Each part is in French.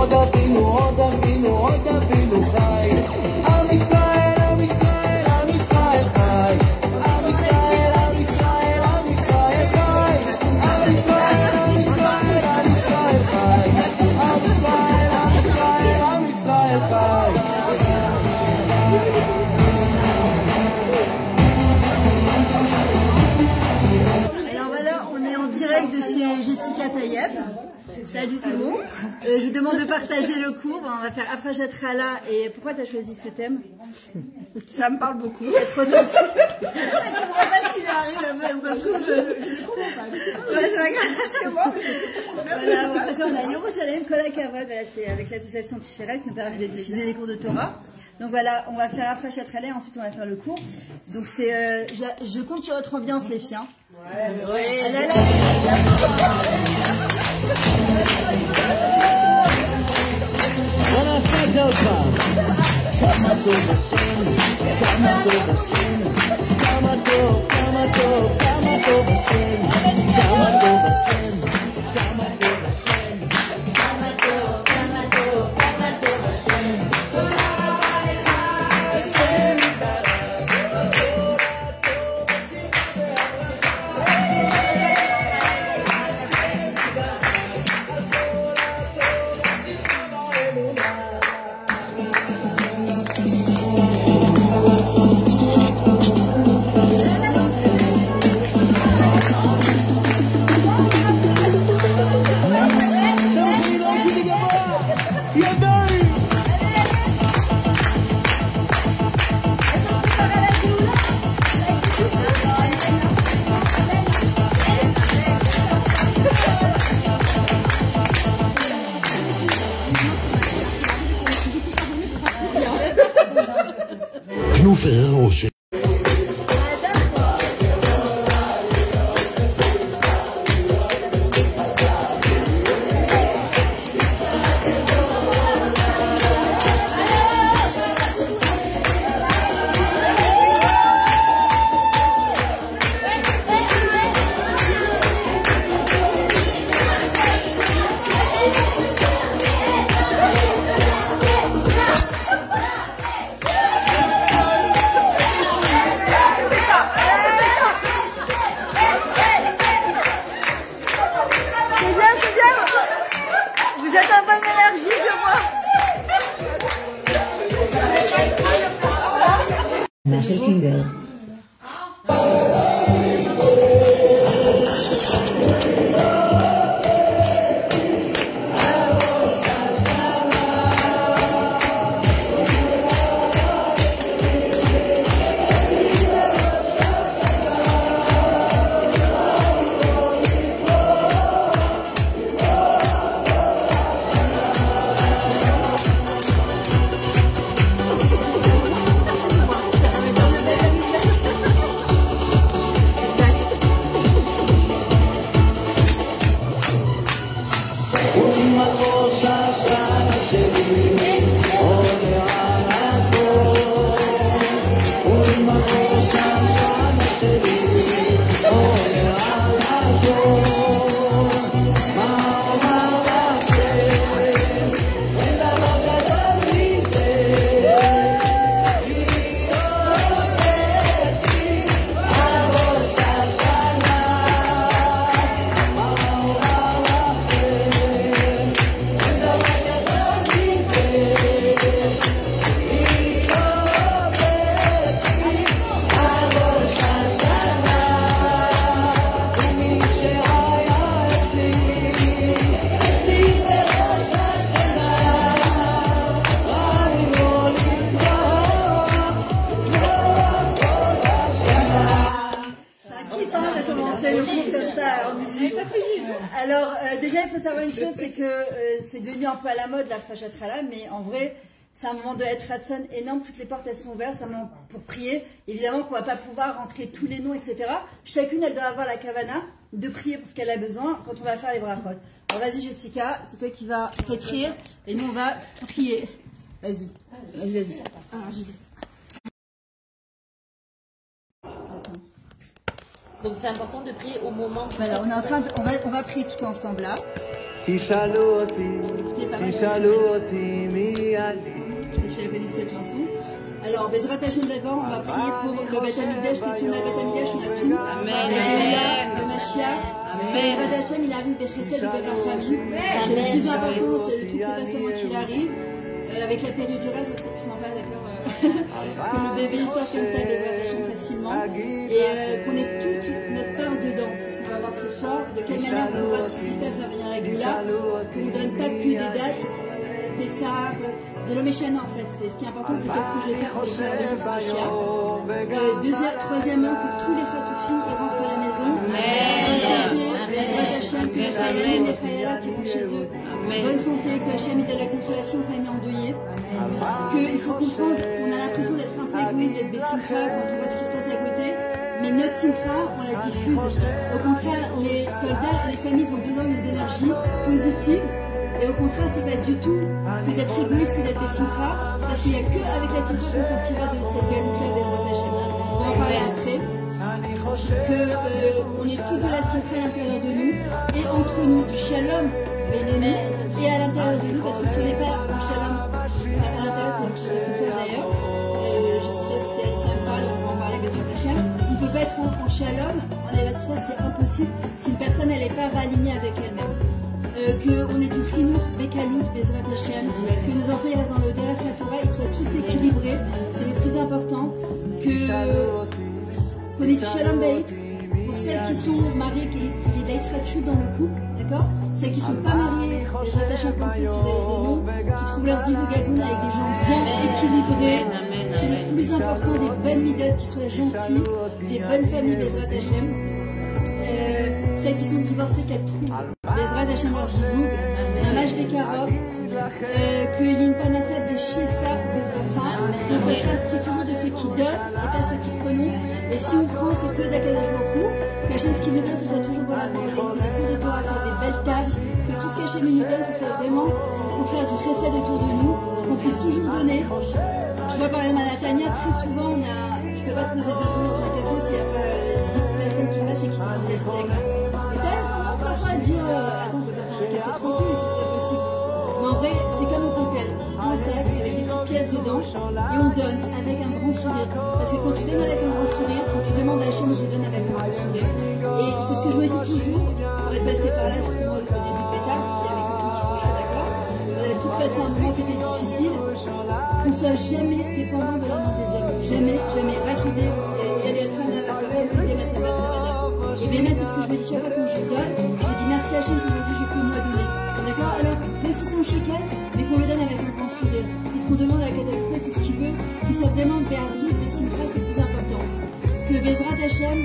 עוד אבינו, עוד אבינו, עוד אבינו חי. עם ישראל, עם ישראל, עם ישראל חי. עם ישראל, עם ישראל, עם ישראל חי. עם ישראל, עם ישראל, עם ישראל חי. עם ישראל, עם ישראל, עם ישראל חי. Alors voilà, on est en direct de chez Jessica Tayeb. Salut tout le monde. Je vous demande de partager le cours. On va faire Afrajat Chala. Et pourquoi tu as choisi ce thème? Ça me parle beaucoup. C'est trop gentil. Je ne comprends pas ce qui lui arrive là-bas. Je ne comprends pas. C'est chez moi. Voilà, on a Yerushalayim Kol HaKavod. Voilà, c'est avec l'association Tiferet qui nous permet de diffuser des cours de Torah. Donc voilà, on va faire Afrajat Chala et ensuite on va faire le cours. Donc c'est, je compte sur votre ambiance les filles. Ouais. Vous êtes en bonne énergie, je vois. Marcel Kinder. Alors déjà il faut savoir une chose, c'est que c'est devenu un peu à la mode la Afrajat Chala, mais en vrai c'est un moment de être ratson énorme, toutes les portes elles sont ouvertes, c'est un moment pour prier. Évidemment qu'on va pas pouvoir rentrer tous les noms, etc. Chacune elle doit avoir la kavana de prier pour ce qu'elle a besoin quand on va faire les brachot. Alors vas-y Jessica, c'est toi qui vas écrire et nous on va prier. Vas-y, vas-y. Alors j'y vais. Donc c'est important de prier au moment. Voilà, on est en train de, on va prier tout ensemble là. תשאלו אותי pas mal. תשאלו אותי m'i אני. Est-ce que tu la connais cette chanson? Alors, Bezrat Hashem d'abord, on va prier pour le Beth Amikdash, que si on a le Beth Amikdash, on a tout. Amen. Le Mashiach. Bezrat Hashem, il arrive Bechesed et Berachamim. C'est le plus important, c'est le truc, c'est pas seulement qu'il arrive. Avec la péridurale, ça serait plus sympa, d'accord, que le bébé sorte comme ça, Bezrat Hashem, facilement. Et qu'on ait toute notre part dedans. C'est ce qu'on va voir ce soir. De quelle manière on peut participer à faire venir la Gula. Qu'on ne donne pas que des dates. Pessah, c'est le méchant en fait. C'est ce qui est important, c'est qu'est-ce que je vais faire pour faire venir ce Mashiach. Troisièmement, que tous les Khatoufim rentrent à la maison. Bonne santé, Bezrat Hashem, que les Chayalim, les Chayalat iront chez eux. Bonne santé, que Hashem ait de la consolation aux familles endeuillées. Qu'il faut comprendre, on a l'impression d'être un peu égoïste, d'être Bessimcha quand on voit ce qui se passe à côté. Mais notre Simcha, on la diffuse. Au contraire, les soldats et les familles ont besoin de nos énergies positives. Et au contraire, c'est pas du tout que d'être égoïste, que d'être Bessimcha, parce qu'il n'y a que avec la Simcha qu'on sortira de cette galoute-là Bezrat Hashem. On va en parler après. On est tout de la Simcha à l'intérieur de nous, et entre nous, du Shalom, Bénénou, et à l'intérieur de nous, parce que si on n'est pas en Shalom, à l'intérieur, c'est le fait d'ailleurs, je sais pas si ça me parle, on va en parler Bezrat Hashem, on ne peut pas être en Shalom, en Eretz Israël, c'est impossible, si une personne n'est pas alignée avec elle-même. Qu'on ait du Chinour, Bekalout, Bezrat Hashem, que nos enfants ils restent dans le Derech HaTorah, ils soient tous équilibrés, c'est le plus important, qu'on ait du Shalom Bayit, pour celles qui sont mariées, qu'il y ait de l'Aïtratchou dans le couple, d'accord? Celles qui ne sont pas mariées, Bezrat Hashem pensées sur des noms, qui trouvent leur zivou gagoun avec des gens bien équilibrés, c'est le plus important, des bonnes midotes qui soient gentilles, des bonnes familles, Bezrat Hashem. Celles qui sont divorcées, qu'elles trouvent Bezrat Hashem leur zivoug, Mamash Bekarov, qu'il y ait une panacée des Shefa, des Bracha, qu'on fasse partie toujours de ceux qui donnent et pas ceux qui prenons. Et si on prend, c'est que d'Akadosh Baruch Hu, que Hashem, ce qu'il nous donne, ce soit toujours voilà, pour réaliser des cours de Torah, faire des belles tables, que tout ce qu'Hashem nous donne, ce soit vraiment pour faire du chesed autour de nous, qu'on puisse toujours donner. Je vois par exemple à Natania, très souvent, tu peux pas te poser 2 secondes dans un café s'il n'y a pas 10 personnes qui passent et qui te demandent des steaks. À dire attends, je peux pas faire un café tranquille, si c'est pas possible. Mais en vrai, c'est comme au hôtel. Un sac avec des petites pièces dedans et on donne avec un grand sourire. Parce que quand tu donnes avec un grand sourire, quand tu demandes à Hachem, je donne avec un grand sourire. Et c'est ce que je me dis toujours, pour être passé par là justement au début de Bétar, parce qu'il y a mes copines qui sont là, d'accord. On a toutes passé un moment qui était difficile. Qu'on soit jamais dépendant de la main des hommes. Jamais, jamais. Raquidé, il y a des femmes là-bas, des maîtres là-bas, ça va d'abord. Et bien c'est ce que je me dis chaque fois quand je donne, je me dis merci Hachem qu'aujourd'hui j'ai pu me donner. D'accord? Alors, même si c'est un shekel, mais qu'on le donne avec un grand sourire. C'est ce qu'on demande à Kadosh, c'est ce qu'il veut, qu'on soit vraiment Béardout, Bessimcha, c'est le plus important. Que Bezrat Hachem,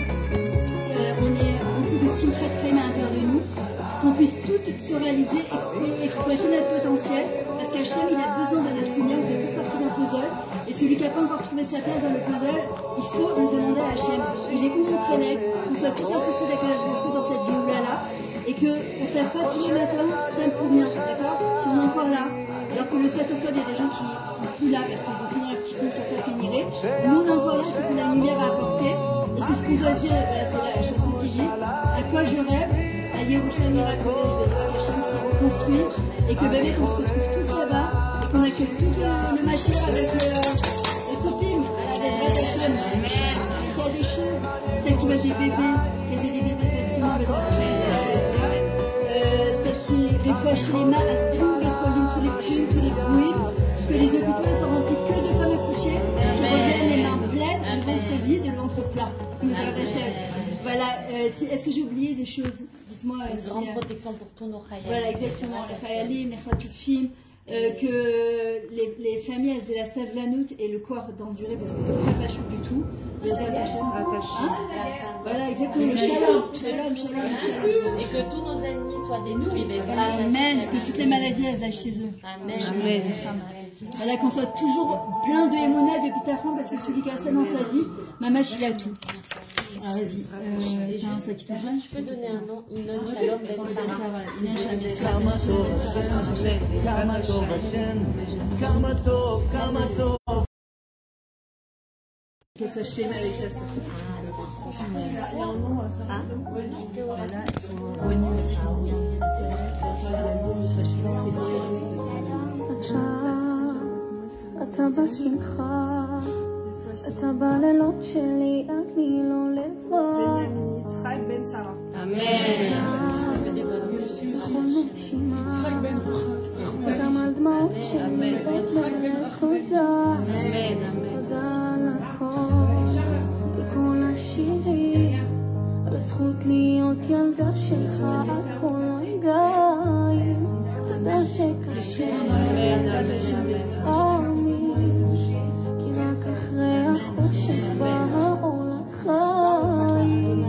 on ait beaucoup de Simchat Chaim à l'intérieur de nous, qu'on puisse toutes se réaliser, exploiter notre potentiel, parce qu'Hachem il a besoin de notre union, on fait tous partie d'un puzzle, et celui qui n'a pas encore trouvé sa place dans le puzzle, il faut le demander à Hachem. Il est où mon Khelek, qu'on soit tous associés d'Akadosh Baruch Hu dans cette Géoula-là, et qu'on ne se lève pas tous les matins, c'est pour rien, d'accord? Si on est encore là, alors que le 7 octobre, il y a des gens qui sont plus là parce qu'ils ont fini leur petit compte sur Terre Kéniré, nous on est encore là, c'est qu'on a une lumière à apporter, et c'est ce qu'on doit dire, voilà, c'est la chose qui dit, à quoi je rêve, à Yerushalayim Mirakodesh, Bezrat Hashem, qui s'est reconstruit, et que bébé, on se retrouve tous là-bas, et qu'on accueille tout le Mashiach avec les copines, à la Bezrat Hashem. Parce qu'il y a des choses, celles qui veulent des bébés, qu'elles aient des bébés facilement, Bezrat Hashem. Celles qui réfléchissent les mains à tous les cholim, tous les psumes, tous les bruits, que les hôpitaux sont remplis que de femmes accouchées, qui reviennent les mains pleines, le ventre vide et le ventre plat. Bezrat Hashem. Voilà, est-ce que j'ai oublié des choses? Dites-moi. Une grande protection pour tous nos Chayalim. Voilà, exactement, les Chayalim, les Khatoufim, que les familles elles aient la savlanout et le corps d'endurer parce que c'est pas pachou du tout. Bezrat Hashem. Voilà, exactement, le shalom. Et que tous nos ennemis soient détruits. Amen, que toutes les maladies elles aillent chez eux. Amen. Voilà, qu'on soit toujours plein de émona, de pitachon, parce que celui qui a ça dans sa vie, mamash il a tout. Alors vas-y, je peux donner un nom, Inon Shalom Ben Sarah. Kama tov, Qu'elle soit chelée avec sa soeur. Voilà, Rony aussi. אתה בשמחה, אתה בלילות שלי, אני לא לבד. יצחק בן שרה. בכל נשימה, גם על דמעות שלי, אומרת תודה. תודה על הכל, בכל השירים, על הזכות להיות ילדה שלך, הכל לא יגעים. תודה שקשה לפעמים, כי רק אחרי החושך בא האור לחיים.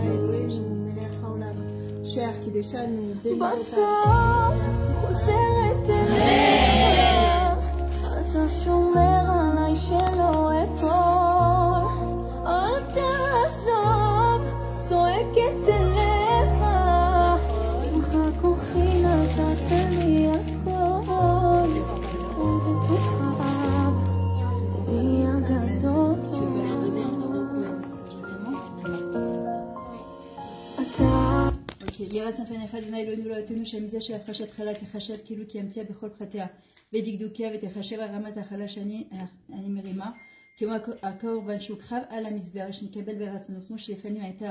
בסוף חוזרת אליך, אתה שומר עליי שלא אפול, אל תעזוב, צועקת אליך, ממך כוחי נתת לי הכל, ובטוחה היא הגדול. יראת לפניך אדוני אלוהינו לא יתנו שהמזה שהפרשת חלה תחשב כאילו קיימתיה בכל פרטיה ודקדוקיה ותחשב הרמת החלה שאני מרימה כמו הקורבן שהוקרב על המזבח שנקבל ברצונו כמו שלפנים הייתה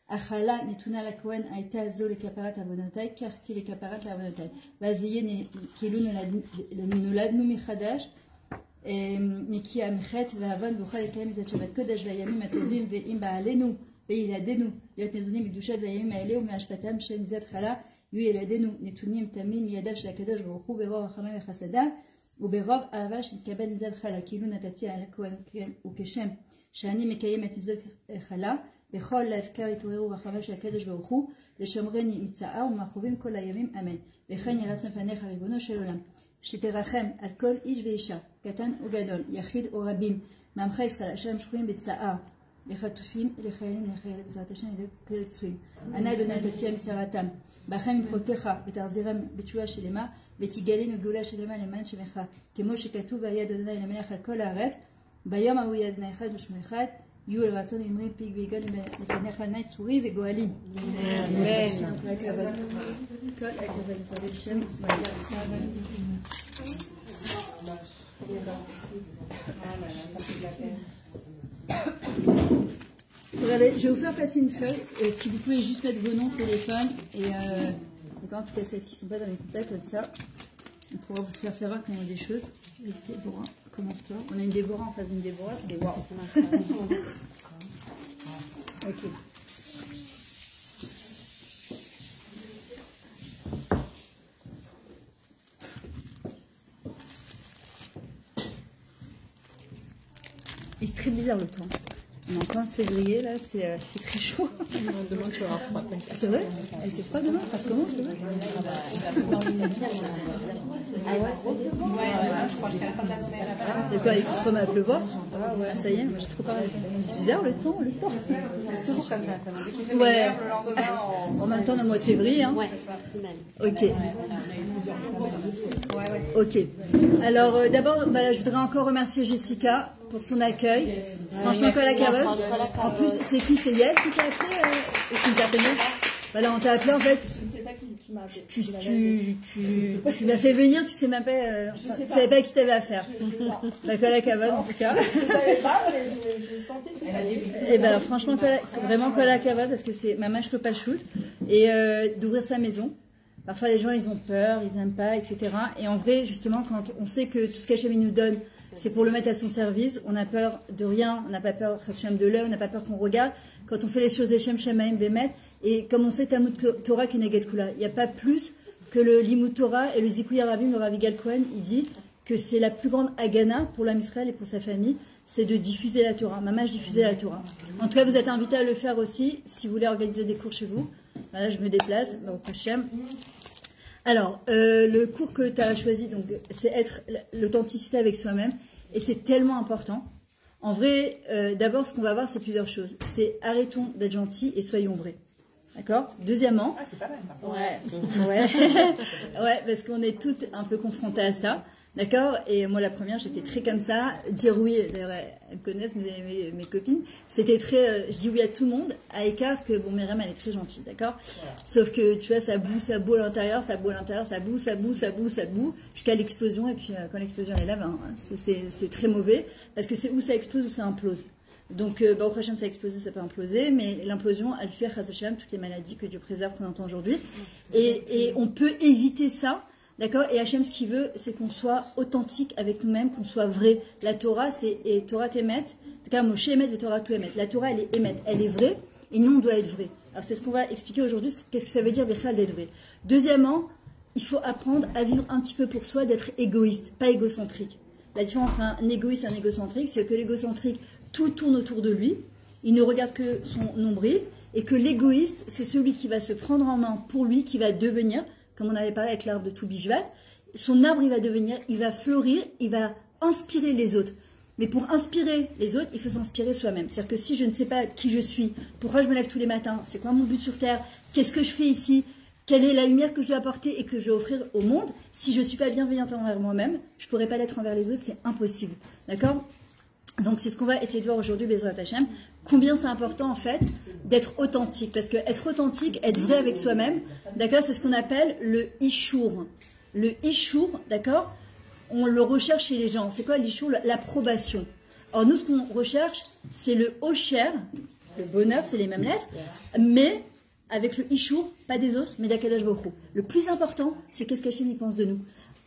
החלה נתונה לכהן הייתה זו לכפרת עוונותיי כך תהיה לכפרת לעוונותיי ואז יהיה כאילו נולדנו מחדש נקייה מחטא והעוון ואוכל לקיים את שבת קודש והימים הטובים ואם בעלינו וילדינו להיות נזונים בקדושת הימים האלה ומהשפעתם של מזת חלה יהיו ילדינו נתונים תמיד מידיו של הקדוש ברוך הוא ברוב רחמים וחסדיו וברוב אהבה שנתקבל מזת חלה כאילו נתתי על הכהן וכשם שאני מקיים את מזת חלה בכל להפקר יתעוררו רחמיו של הקדוש ברוך הוא לשומרני מצער ומחרובים כל הימים אמן וכן ירצה לפניך ריבונו של עולם שתרחם על כל איש ואישה קטן וגדול יחיד או רבים מעמך ישראל אשר הם שרויים בצער לחטופים, לחיילים, לחיילים, בעזרת השם, לכלל פצועים. ענה אדוני תציע מצרתם, בכם מבחותיך ותחזירם בתשועה שלמה, ותגלנו גאולה שלמה למען שמך, כמו שכתוב והיה אדוני למלך על כל הארץ, ביום ההוא יהיה אדוני אחד ושמו אחד, יהיו על רצון אמרים פיג ויגון לפניך עיני צורי וגואלים. אמן. כל הכבוד, בעזרת השם. Regardez, je vais vous faire passer une feuille, si vous pouvez juste mettre vos noms, téléphone, et d'accord, en tout cas celles qui ne sont pas dans les contacts, comme ça, on pourra vous faire savoir qu'on a des choses. Vas-y Déborah, commence-toi. On a une Déborah en face d'une Déborah, c'est waouh. Ok. Il est très bizarre le temps. On est encore en février, là, c'est très chaud. Demain, tu auras froid. C'est vrai? Elle fait froid demain? Ça recommence demain? Ah ouais, je crois jusqu'à la fin de la semaine. De quoi, il se remet à pleuvoir? Ah, ça y est, moi j'ai trop parlé. C'est bizarre le temps, C'est toujours comme ça. Dès qu'il fait Ouais. meilleur, le lendemain, En même temps, dans le mois de février, hein. Ouais, c'est mal. Ok. Ok. Alors d'abord, voilà, je voudrais encore remercier Jessica pour son accueil. Franchement, Cola Cabot. En plus, c'est qui? C'est Yael qui t'a appelé qui t'a appelé? Voilà, on t'a appelé en fait. Je ne sais pas qui m'a appelé. Tu m'as fait venir, tu sais même pas, tu savais pas qui t'avais affaire. La Cola Cabot en tout cas. Je ne savais pas, mais je sentais que Et ben franchement, vraiment Cola Cabot parce que c'est ma mâche Pachout et d'ouvrir sa maison. Parfois les gens ils ont peur, ils n'aiment pas, etc. Et en vrai, justement, quand on sait que tout ce qu'Hachem nous donne, c'est pour le mettre à son service, on n'a peur de rien, on n'a pas peur de l'œil, on n'a pas peur qu'on regarde. Quand on fait les choses Hachem Shamaim Bemet, et comme on sait Talmud Torah Keneged Kula, il n'y a pas plus que le Limud Torah et le Zikuya Rabim, le Rav Yigal Cohen, il dit que c'est la plus grande Hagana pour l'Am Israël et pour sa famille, c'est de diffuser la Torah, mamash diffuser la Torah. En tout cas, vous êtes invités à le faire aussi, si vous voulez organiser des cours chez vous. Voilà, je me déplace, au Hachem. Alors, le cours que tu as choisi, donc, c'est être l'authenticité avec soi-même, et c'est tellement important. En vrai, d'abord, ce qu'on va voir, c'est plusieurs choses. C'est arrêtons d'être gentils et soyons vrais. D'accord? Deuxièmement, c'est pas mal ça. ouais, parce qu'on est toutes un peu confrontées à ça. D'accord? Et moi, la première, j'étais très comme ça. Dire oui, d'ailleurs, elles me connaissent, mes copines. C'était très, je dis oui à tout le monde, à écart que, bon, Myriam, elle est très gentille, d'accord? Sauf que, tu vois, ça boue à l'intérieur, ça boue à l'intérieur, ça boue, jusqu'à l'explosion. Et puis, quand l'explosion est là, ben, c'est très mauvais. Parce que c'est où ça explose ou ça implose. Donc, au prochain, ça a explosé, ça peut imploser. Mais l'implosion, elle fait, grâce à Shem, toutes les maladies que Dieu préserve, qu'on entend aujourd'hui. Et on peut éviter ça. D'accord? Et Hachem, ce qu'il veut, c'est qu'on soit authentique avec nous-mêmes, qu'on soit vrai. La Torah, c'est et Torah t'émet. En tout cas, Moshe émet et Torah tout émet. La Torah, elle est émet. Elle est vraie et nous, on doit être vrai. Alors, c'est ce qu'on va expliquer aujourd'hui. Qu'est-ce que ça veut dire, Bechal, d'être vrai? Deuxièmement, il faut apprendre à vivre un petit peu pour soi, d'être égoïste, pas égocentrique. La différence entre un égoïste et un égocentrique, c'est que l'égocentrique, tout tourne autour de lui. Il ne regarde que son nombril. Et que l'égoïste, c'est celui qui va se prendre en main pour lui, qui va devenir, comme on avait parlé avec l'arbre de Toubishvat, son arbre, il va devenir, il va fleurir, il va inspirer les autres. Mais pour inspirer les autres, il faut s'inspirer soi-même. C'est-à-dire que si je ne sais pas qui je suis, pourquoi je me lève tous les matins, c'est quoi mon but sur Terre, qu'est-ce que je fais ici, quelle est la lumière que je dois apporter et que je dois offrir au monde, si je ne suis pas bienveillante envers moi-même, je ne pourrai pas l'être envers les autres, c'est impossible. D'accord? Donc c'est ce qu'on va essayer de voir aujourd'hui, Bezrat Hashem. Combien c'est important en fait d'être authentique. Parce que être authentique, être vrai avec soi-même, d'accord, c'est ce qu'on appelle le ishour. Le ishour, d'accord, on le recherche chez les gens. C'est quoi l'ishour? L'approbation. Alors nous, ce qu'on recherche, c'est le osher, le bonheur, c'est les mêmes lettres, mais avec le ishour, pas des autres, mais d'Akadosh Baruch Hu. Le plus important, c'est qu'est-ce qu'Hachem pense de nous.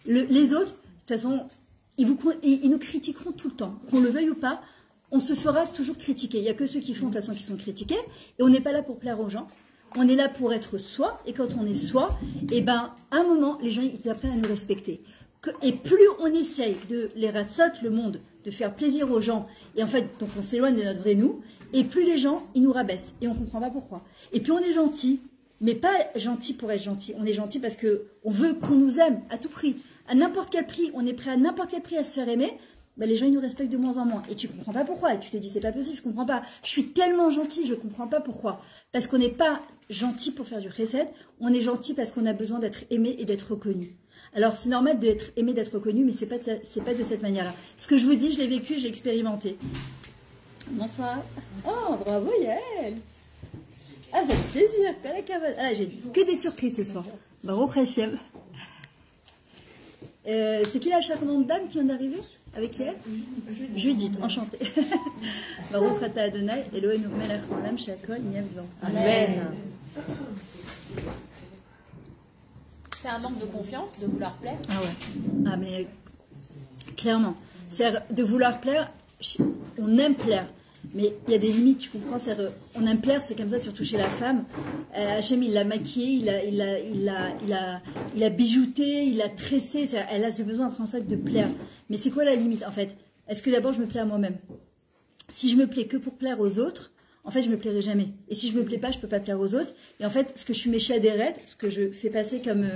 Les autres, de toute façon, ils nous critiqueront tout le temps. Qu'on le veuille ou pas, on se fera toujours critiquer. Il n'y a que ceux qui font de toute façon qui sont critiqués. Et on n'est pas là pour plaire aux gens. On est là pour être soi. Et quand on est soi, et ben, à un moment, les gens ils apprennent à nous respecter. Et plus on essaye de les ratsot, le monde, de faire plaisir aux gens, et en fait, donc on s'éloigne de notre vrai nous, et plus les gens, ils nous rabaissent. Et on ne comprend pas pourquoi. Et puis on est gentil, mais pas gentil pour être gentil. On est gentil parce qu'on veut qu'on nous aime à tout prix. À n'importe quel prix, on est prêt à n'importe quel prix à se faire aimer. Ben, les gens ils nous respectent de moins en moins et tu comprends pas pourquoi et tu te dis c'est pas possible, je comprends pas, je suis tellement gentil, je comprends pas pourquoi, parce qu'on n'est pas gentil pour faire du chesed, on est gentil parce qu'on a besoin d'être aimé et d'être reconnu. Alors c'est normal d'être aimé, d'être reconnu, mais c'est pas de cette manière-là. Ce que je vous dis, je l'ai vécu, je l'ai expérimenté. Bonsoir. Oh bravo Yael. Ah ça fait plaisir. Ah j'ai que des surprises ce soir. Baruch Hashem. C'est qui la charmante dame qui vient d'arriver avec Yael? Judith, enchantée. Baruch Ata Adonai, Eloheinu melech haolam she'akol nהיה b'dvaro. Amen. C'est un manque de confiance, de vouloir plaire. Ah ouais. Ah mais clairement. C'est de vouloir plaire, on aime plaire. Mais il y a des limites, tu comprends, on aime plaire, c'est comme ça, surtout chez la femme. Hachem, il l'a maquillée, il a bijouté, il a tressé, elle a ce besoin intrinsèque de plaire. Mais c'est quoi la limite, en fait? Est-ce que d'abord je me plais à moi-même? Si je me plais que pour plaire aux autres, en fait, je me plairai jamais. Et si je me plais pas, je peux pas plaire aux autres. Et en fait, ce que je suis méchée à des raids, ce que je fais passer comme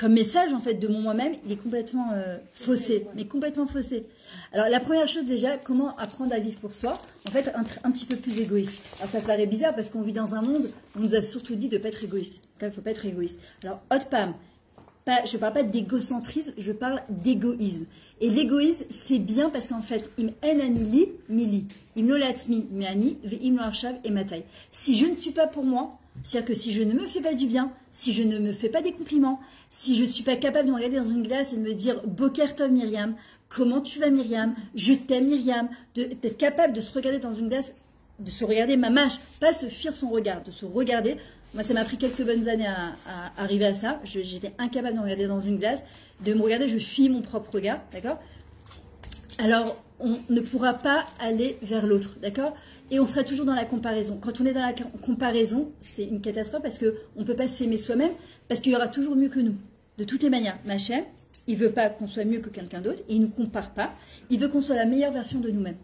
message en fait de mon moi-même, il est complètement faussé, mais complètement faussé. Alors la première chose déjà, comment apprendre à vivre pour soi? En fait, un petit peu plus égoïste. Alors ça paraît bizarre parce qu'on vit dans un monde où on nous a surtout dit de pas être égoïste. Il ne faut pas être égoïste. Alors hot pam, je parle pas d'égocentrisme, je parle d'égoïsme. Et l'égoïsme, c'est bien parce qu'en fait, im enani li mili, im lo latzmi meani ve im lo arshav et matai. Si je ne suis pas pour moi, c'est-à-dire que si je ne me fais pas du bien, si je ne me fais pas des compliments, si je ne suis pas capable de me regarder dans une glace et de me dire « Boker Tov Myriam », « Comment tu vas Myriam ?»« Je t'aime Myriam », d'être capable de se regarder dans une glace, de se regarder mamache, pas se fuir son regard, de se regarder. Moi, ça m'a pris quelques bonnes années à arriver à ça. J'étais incapable de me regarder dans une glace, de me regarder, je fuis mon propre regard, d'accord? Alors, on ne pourra pas aller vers l'autre, d'accord? Et on sera toujours dans la comparaison. Quand on est dans la comparaison, c'est une catastrophe parce qu'on ne peut pas s'aimer soi-même, parce qu'il y aura toujours mieux que nous. De toutes les manières, Machem, il ne veut pas qu'on soit mieux que quelqu'un d'autre, et il ne nous compare pas. Il veut qu'on soit la meilleure version de nous-mêmes.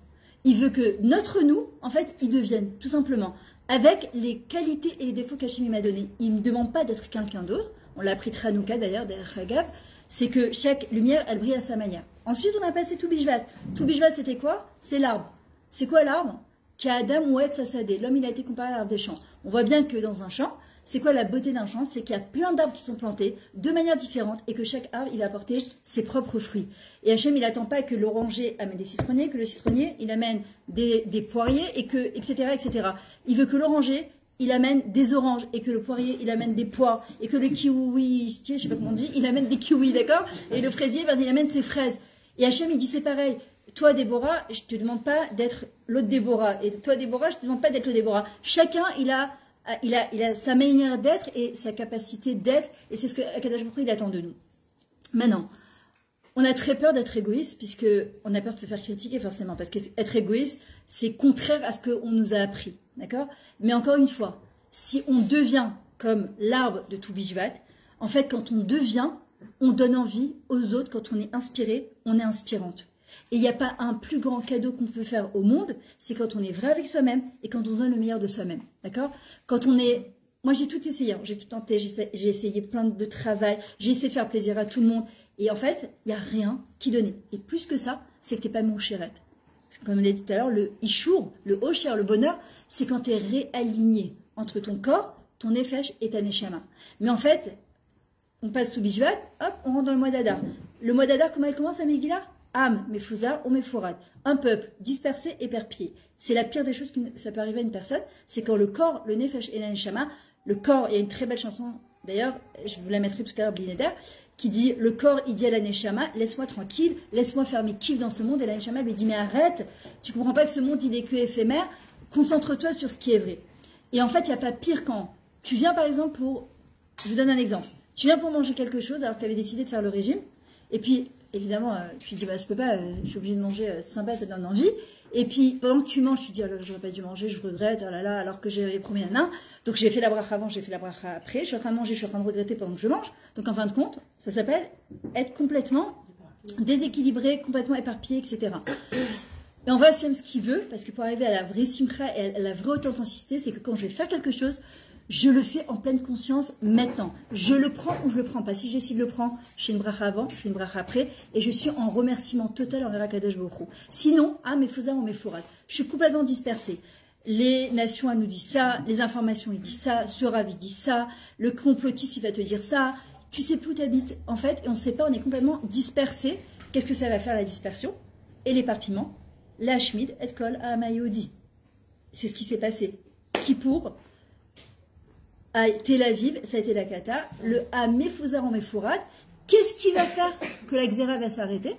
Il veut que notre nous, en fait, il devienne, tout simplement, avec les qualités et les défauts qu'Hachem m'a donnés. Il ne me demande pas d'être quelqu'un d'autre. On l'a appris Tranouka d'ailleurs, derrière Hagab. C'est que chaque lumière, elle brille à sa manière. Ensuite, on a passé Toubishvat. Toubishvat, c'était quoi? C'est l'arbre. C'est quoi l'arbre? Qu'Adam ou Etz Sasadé. L'homme, il a été comparé à l'arbre des champs. On voit bien que dans un champ, c'est quoi la beauté d'un champ? C'est qu'il y a plein d'arbres qui sont plantés de manière différente et que chaque arbre, il va apporter ses propres fruits. Et Hachem, il n'attend pas que l'oranger amène des citronniers, que le citronnier, il amène des poiriers, et que, etc., etc. Il veut que l'oranger, il amène des oranges, et que le poirier, il amène des poires, et que le kiwi, je sais pas comment on dit, il amène des kiwis, d'accord? Et le fraisier, ben, il amène ses fraises. Et Hachem, il dit, c'est pareil. Toi, Déborah, je te demande pas d'être l'autre Déborah. Et toi, Déborah, je te demande pas d'être le Déborah. Chacun, il a sa manière d'être et sa capacité d'être. Et c'est ce que Akadosh Baruch Hu, il attend de nous. Maintenant, on a très peur d'être égoïste, puisqu'on a peur de se faire critiquer forcément. Parce qu'être égoïste, c'est contraire à ce qu'on nous a appris. D'accord? Mais encore une fois, si on devient comme l'arbre de Toubishvat, en fait, quand on devient, on donne envie aux autres. Quand on est inspiré, on est inspirante. Et il n'y a pas un plus grand cadeau qu'on peut faire au monde, c'est quand on est vrai avec soi-même et quand on donne le meilleur de soi-même. D'accord? Quand on est... Moi, j'ai tout essayé, hein. J'ai tout tenté, j'ai essayé plein de travail, j'ai essayé de faire plaisir à tout le monde. Et en fait, il n'y a rien qui donnait. Et plus que ça, c'est que tu n'es pas mon chérette. Comme on a dit tout à l'heure, le ishour, le hocher, le bonheur, c'est quand tu es réaligné entre ton corps, ton nefesh et ta neshama. Mais en fait, on passe sous Bishvat, hop, on rentre dans le mois d'Adar. Le mois d'Adar, comment il commence à Megillah? Am, Mefouza ou Mefourad. Un peuple dispersé, éparpillé. C'est la pire des choses que ça peut arriver à une personne. C'est quand le corps, le nefesh et la neshama, le corps, il y a une très belle chanson, d'ailleurs, je vous la mettrai tout à l'heure, Blineder, qui dit, le corps, il dit à la neshama, laisse-moi tranquille, laisse-moi faire mes kiffs dans ce monde. Et la neshama lui dit, mais arrête, tu comprends pas que ce monde, il est que éphémère, concentre-toi sur ce qui est vrai. Et en fait, il n'y a pas pire quand tu viens, par exemple, pour, je vous donne un exemple, tu viens pour manger quelque chose alors que tu avais décidé de faire le régime, et puis, évidemment, tu dis, bah, je peux pas, je suis obligée de manger, c'est sympa, ça donne envie. Et puis, pendant que tu manges, tu dis, alors, j'aurais pas dû manger, je regrette, oh là là, alors que j'avais promis un. Donc, j'ai fait la bracha avant, j'ai fait la bracha après, je suis en train de manger, je suis en train de regretter pendant que je mange. Donc, en fin de compte, ça s'appelle être complètement déséquilibré, complètement éparpillé, etc. Et on va faire ce qu'il veut, parce que pour arriver à la vraie simcha et à la vraie authenticité, c'est que quand je vais faire quelque chose, je le fais en pleine conscience maintenant. Je le prends ou je le prends pas. Si je décide de le prendre, je fais une bracha avant, je fais une bracha après, et je suis en remerciement total envers Akadosh Baruch Hu. Sinon, Mefouza ou Mefourad, je suis complètement dispersée. Les nations, elles nous disent ça, les informations, ils disent ça, ce ravi dit ça, le complotiste, il va te dire ça. Tu sais plus où t'habites, en fait, et on ne sait pas, on est complètement dispersé. Qu'est-ce que ça va faire, la dispersion et l'éparpillement? La Hashmid et Kol Hamayodi. C'est ce qui s'est passé. Kippour, à Tel Aviv, ça a été la cata. Le Mefouza en Mefourad, qu'est-ce qui va faire que la Xéra va s'arrêter?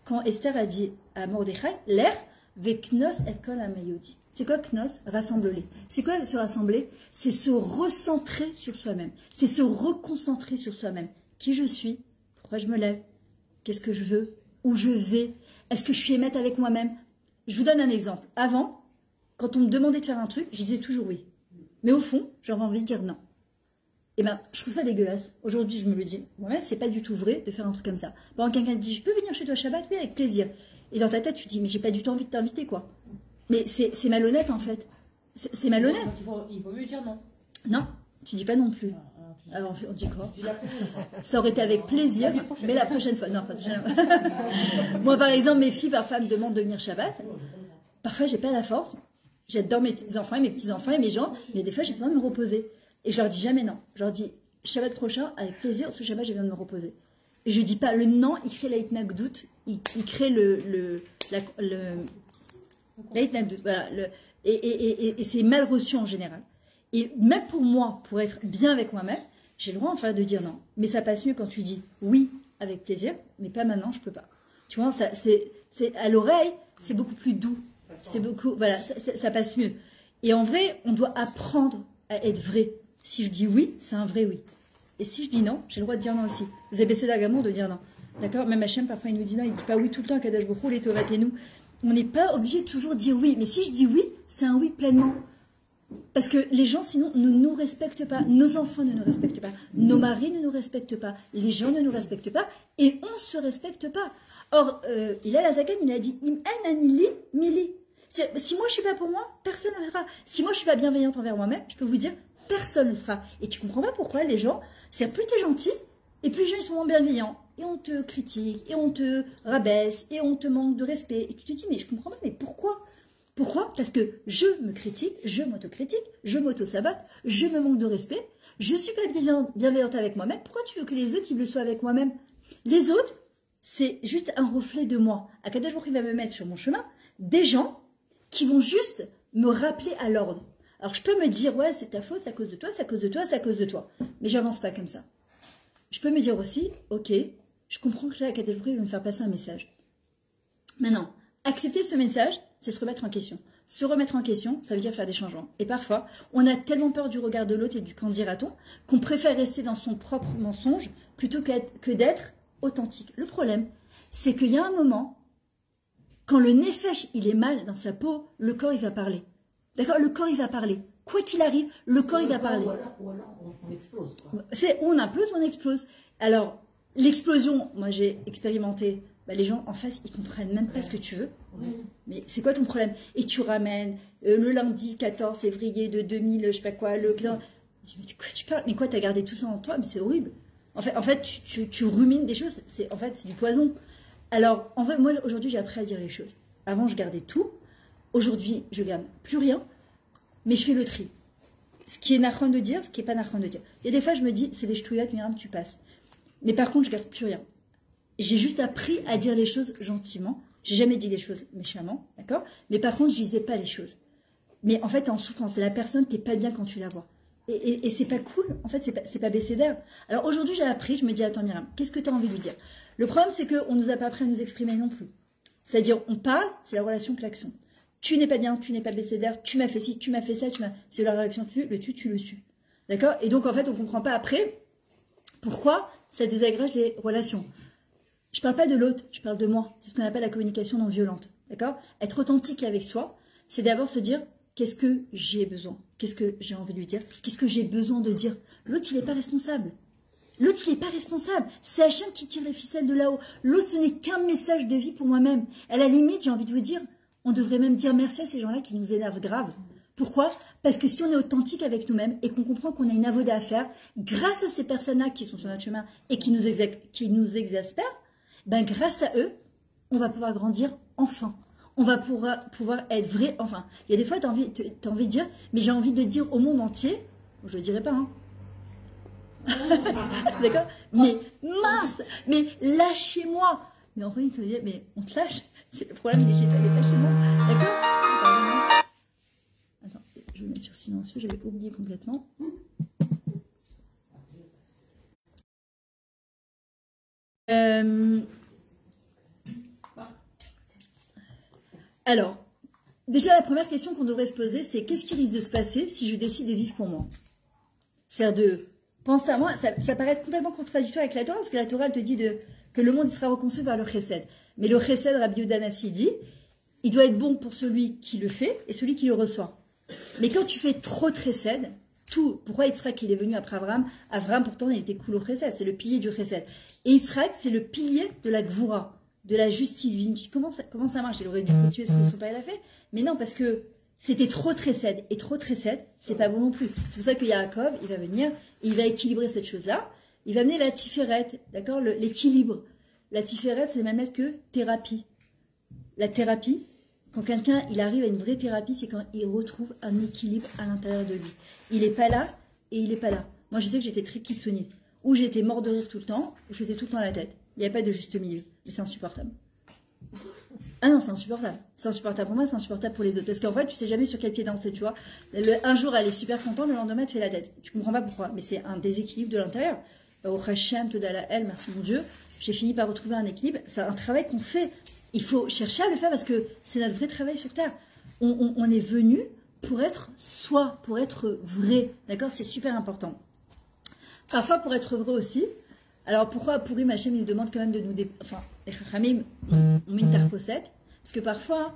Quand Esther a dit à Mordechai, l'air, Veknos et Kol Hamayodi. C'est quoi Knos? Rassemble-les. C'est quoi se rassembler? C'est se recentrer sur soi-même. C'est se reconcentrer sur soi-même. Qui je suis? Pourquoi je me lève? Qu'est-ce que je veux? Où je vais? Est-ce que je suis aimante avec moi-même? Je vous donne un exemple. Avant, quand on me demandait de faire un truc, je disais toujours oui. Mais au fond, j'avais envie de dire non. Et ben, je trouve ça dégueulasse. Aujourd'hui, je me le dis. Moi-même, c'est pas du tout vrai de faire un truc comme ça. Quand quelqu'un te dit, je peux venir chez toi Shabbat? Oui, avec plaisir. Et dans ta tête, tu te dis, mais j'ai pas du tout envie de t'inviter, quoi. Mais c'est malhonnête, en fait. C'est malhonnête. Donc, il vaut mieux dire non. Non, tu dis pas non plus. Alors, on dit quoi? Ça aurait été avec plaisir, mais la prochaine fois. Non, pas Moi, par exemple, mes filles, parfois, me demandent de venir Shabbat. Parfois, j'ai pas la force. J'adore mes petits-enfants et mes petits-enfants et mes gens, mais des fois, j'ai besoin de me reposer. Et je leur dis jamais non. Je leur dis, Shabbat prochain, avec plaisir, ce Shabbat, j'ai besoin de me reposer. Et je dis pas, le non, il crée l'aïtnagdout, il crée l'aïtnagdout, voilà, et c'est mal reçu en général. Et même pour moi, pour être bien avec moi-même, j'ai le droit enfin de dire non. Mais ça passe mieux quand tu dis oui avec plaisir, mais pas maintenant, je peux pas. Tu vois, c'est à l'oreille, c'est beaucoup plus doux. C'est beaucoup, voilà, ça passe mieux. Et en vrai, on doit apprendre à être vrai. Si je dis oui, c'est un vrai oui. Et si je dis non, j'ai le droit de dire non aussi. Vous avez baissé d'amour de dire non. D'accord? Même Hachem, parfois, il nous dit non, il ne dit pas oui tout le temps, Kadosh Baruch Hu, les Tovat et nous. On n'est pas obligé de toujours dire oui. Mais si je dis oui, c'est un oui pleinement. Parce que les gens, sinon, ne nous respectent pas. Nos enfants ne nous respectent pas. Nos maris ne nous respectent pas. Les gens ne nous respectent pas. Et on ne se respecte pas. Or, Hillel Azaken, il a dit Im en anili mili. Si moi je suis pas pour moi, personne ne le fera. Si moi je suis pas bienveillante envers moi-même, je peux vous dire, personne ne le sera. Et tu comprends pas pourquoi les gens, c'est plus t'es gentil, et plus les gens ils sont moins bienveillants. Et on te critique, et on te rabaisse, et on te manque de respect. Et tu te dis, mais je comprends pas, mais pourquoi? Pourquoi? Parce que je me critique, je m'autocritique, je m'auto-sabote, je me manque de respect. Je suis pas bienveillante avec moi-même. Pourquoi tu veux que les autres ils le soient avec moi-même? Les autres, c'est juste un reflet de moi. Akadosh Baruch Hu va me mettre sur mon chemin des gens qui vont juste me rappeler à l'ordre. Alors je peux me dire, ouais, c'est ta faute, c'est à cause de toi, c'est à cause de toi, c'est à cause de toi. Mais j'avance pas comme ça. Je peux me dire aussi, ok, je comprends que là, Akadosh Baruch Hu va me faire passer un message. Maintenant, accepter ce message, c'est se remettre en question. Se remettre en question, ça veut dire faire des changements. Et parfois, on a tellement peur du regard de l'autre et du qu'en dira-t-on, qu'on préfère rester dans son propre mensonge plutôt que d'être authentique. Le problème, c'est qu'il y a un moment, quand le nefesh, il est mal dans sa peau, le corps, il va parler. D'accord? Le corps, il va parler. Quoi qu'il arrive, le corps, il va parler. Ou alors on explose. Quoi. On implose ou on explose. Alors, l'explosion, moi j'ai expérimenté, les gens en face, ils comprennent même pas ce que tu veux. Mais c'est quoi ton problème? Et tu ramènes le lundi 14 février de 2000, je sais pas quoi, le client. Mais de quoi tu parles? Mais quoi, t'as gardé tout ça en toi? Mais c'est horrible. En fait tu rumines des choses, c'est du poison. Alors, en vrai, moi, aujourd'hui, j'ai appris à dire les choses. Avant, je gardais tout. Aujourd'hui, je garde plus rien, mais je fais le tri. Ce qui est nachon de dire, ce qui n'est pas nachon de dire. Il y a des fois, je me dis, c'est des ch'touillottes, Myriam, tu passes. Mais par contre, je garde plus rien. J'ai juste appris à dire les choses gentiment. J'ai jamais dit les choses méchamment, d'accord? Mais par contre, je disais pas les choses. Mais en fait, en souffrance, c'est la personne qui est pas bien quand tu la vois. Et c'est pas cool, en fait, c'est pas baisser d'air. Alors aujourd'hui, j'ai appris, je me dis, attends Myriam, qu'est-ce que tu as envie de lui dire? Le problème, c'est qu'on nous a pas appris à nous exprimer non plus. C'est-à-dire, on parle, c'est la relation que l'action. Tu n'es pas bien, tu n'es pas baissé d'air, tu m'as fait ci, tu m'as fait ça, c'est la réaction, tu le su. D'accord? Et donc, en fait, on comprend pas après pourquoi ça désagrège les relations. Je parle pas de l'autre, je parle de moi. C'est ce qu'on appelle la communication non violente. D'accord? Être authentique avec soi, c'est d'abord se dire, qu'est-ce que j'ai besoin? Qu'est-ce que j'ai envie de lui dire? Qu'est-ce que j'ai besoin de dire? L'autre, il n'est pas responsable. L'autre, il n'est pas responsable. C'est Hachem qui tire les ficelles de là-haut. L'autre, ce n'est qu'un message de vie pour moi-même. À la limite, j'ai envie de vous dire, on devrait même dire merci à ces gens-là qui nous énervent grave. Pourquoi? Parce que si on est authentique avec nous-mêmes et qu'on comprend qu'on a une avoda à faire, grâce à ces personnes-là qui sont sur notre chemin et qui nous exaspèrent, ben grâce à eux, on va pouvoir grandir enfin. On va pouvoir être vrai enfin. Il y a des fois, tu as envie de dire, mais j'ai envie de dire au monde entier, je ne le dirai pas, hein. D'accord? Mais mince, mais lâchez-moi. Mais en fait, il te dit, mais on te lâche. C'est le problème, il est pas chez moi. D'accord? Attends, je vais me mettre sur silencieux, j'avais oublié complètement. Alors, déjà la première question qu'on devrait se poser, c'est qu'est-ce qui risque de se passer si je décide de vivre pour moi? C'est-à-dire de penser à moi, ça paraît complètement contradictoire avec la Torah, parce que la Torah elle te dit que le monde sera reconstruit par le chesed. Mais le chesed, Rabbi Yehuda Hanassi dit, il doit être bon pour celui qui le fait et celui qui le reçoit. Mais quand tu fais trop de chesed, pourquoi Yitzhak il est venu après Abraham? Abraham pourtant il était cool au chesed, c'est le pilier du chesed. Et Yitzhak c'est le pilier de la gvoura, de la justice divine. Comment ça marche? Il aurait dû tuer ce que son père l'a fait. Mais non, parce que c'était trop de chesed. Et trop de chesed, c'est pas bon non plus. C'est pour ça que Yaakov, il va venir, et il va équilibrer cette chose-là. Il va amener la tiferet, d'accord? L'équilibre. La tiferet, c'est même être que thérapie. La thérapie, quand quelqu'un il arrive à une vraie thérapie, c'est quand il retrouve un équilibre à l'intérieur de lui. Il n'est pas là et il n'est pas là. Moi, je sais que j'étais très kitsuni, où j'étais mort de rire tout le temps, où j'étais tout le temps à la tête. Il n'y a pas de juste milieu. Mais c'est insupportable. Ah non, c'est insupportable. C'est insupportable pour moi, c'est insupportable pour les autres. Parce qu'en fait, tu sais jamais sur quel pied danser, tu vois. Un jour, elle est super contente, le lendemain, tu fais la tête. Tu comprends pas pourquoi. Mais c'est un déséquilibre de l'intérieur. Au Hachem, Todala El, merci mon Dieu. J'ai fini par retrouver un équilibre. C'est un travail qu'on fait. Il faut chercher à le faire parce que c'est notre vrai travail sur Terre. On est venu pour être soi, pour être vrai. D'accord? C'est super important. Parfois, pour être vrai aussi. Alors, pourquoi Pourim Hachem, il nous demande quand même de nous... Enfin, les Chachamim, on met une tarposette. Parce que parfois,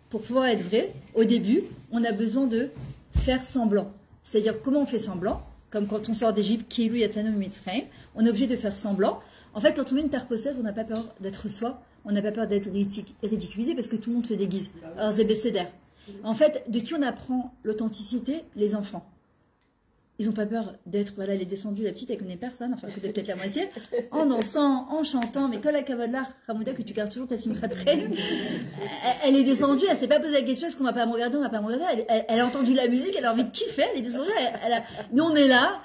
pour pouvoir être vrai, au début, on a besoin de faire semblant. C'est-à-dire, comment on fait semblant? Comme quand on sort d'Égypte, Kilu Yatzanu Mitzrayim, on est obligé de faire semblant. En fait, quand on met une tarposette, on n'a pas peur d'être soi, on n'a pas peur d'être ridiculisé parce que tout le monde se déguise. Alors, c'est bécédaire. En fait, de qui on apprend l'authenticité? Les enfants. Ils n'ont pas peur d'être, voilà, elle est descendue, la petite, elle connaît personne, enfin, peut-être la moitié, en dansant, en chantant, mais Kol HaKavod Ramouda, que tu gardes toujours ta simchat reine, elle est descendue, elle s'est pas posé la question, est-ce qu'on va pas me regarder, on va pas me regarder, elle a entendu la musique, elle a envie de kiffer, elle est descendue, nous on est là,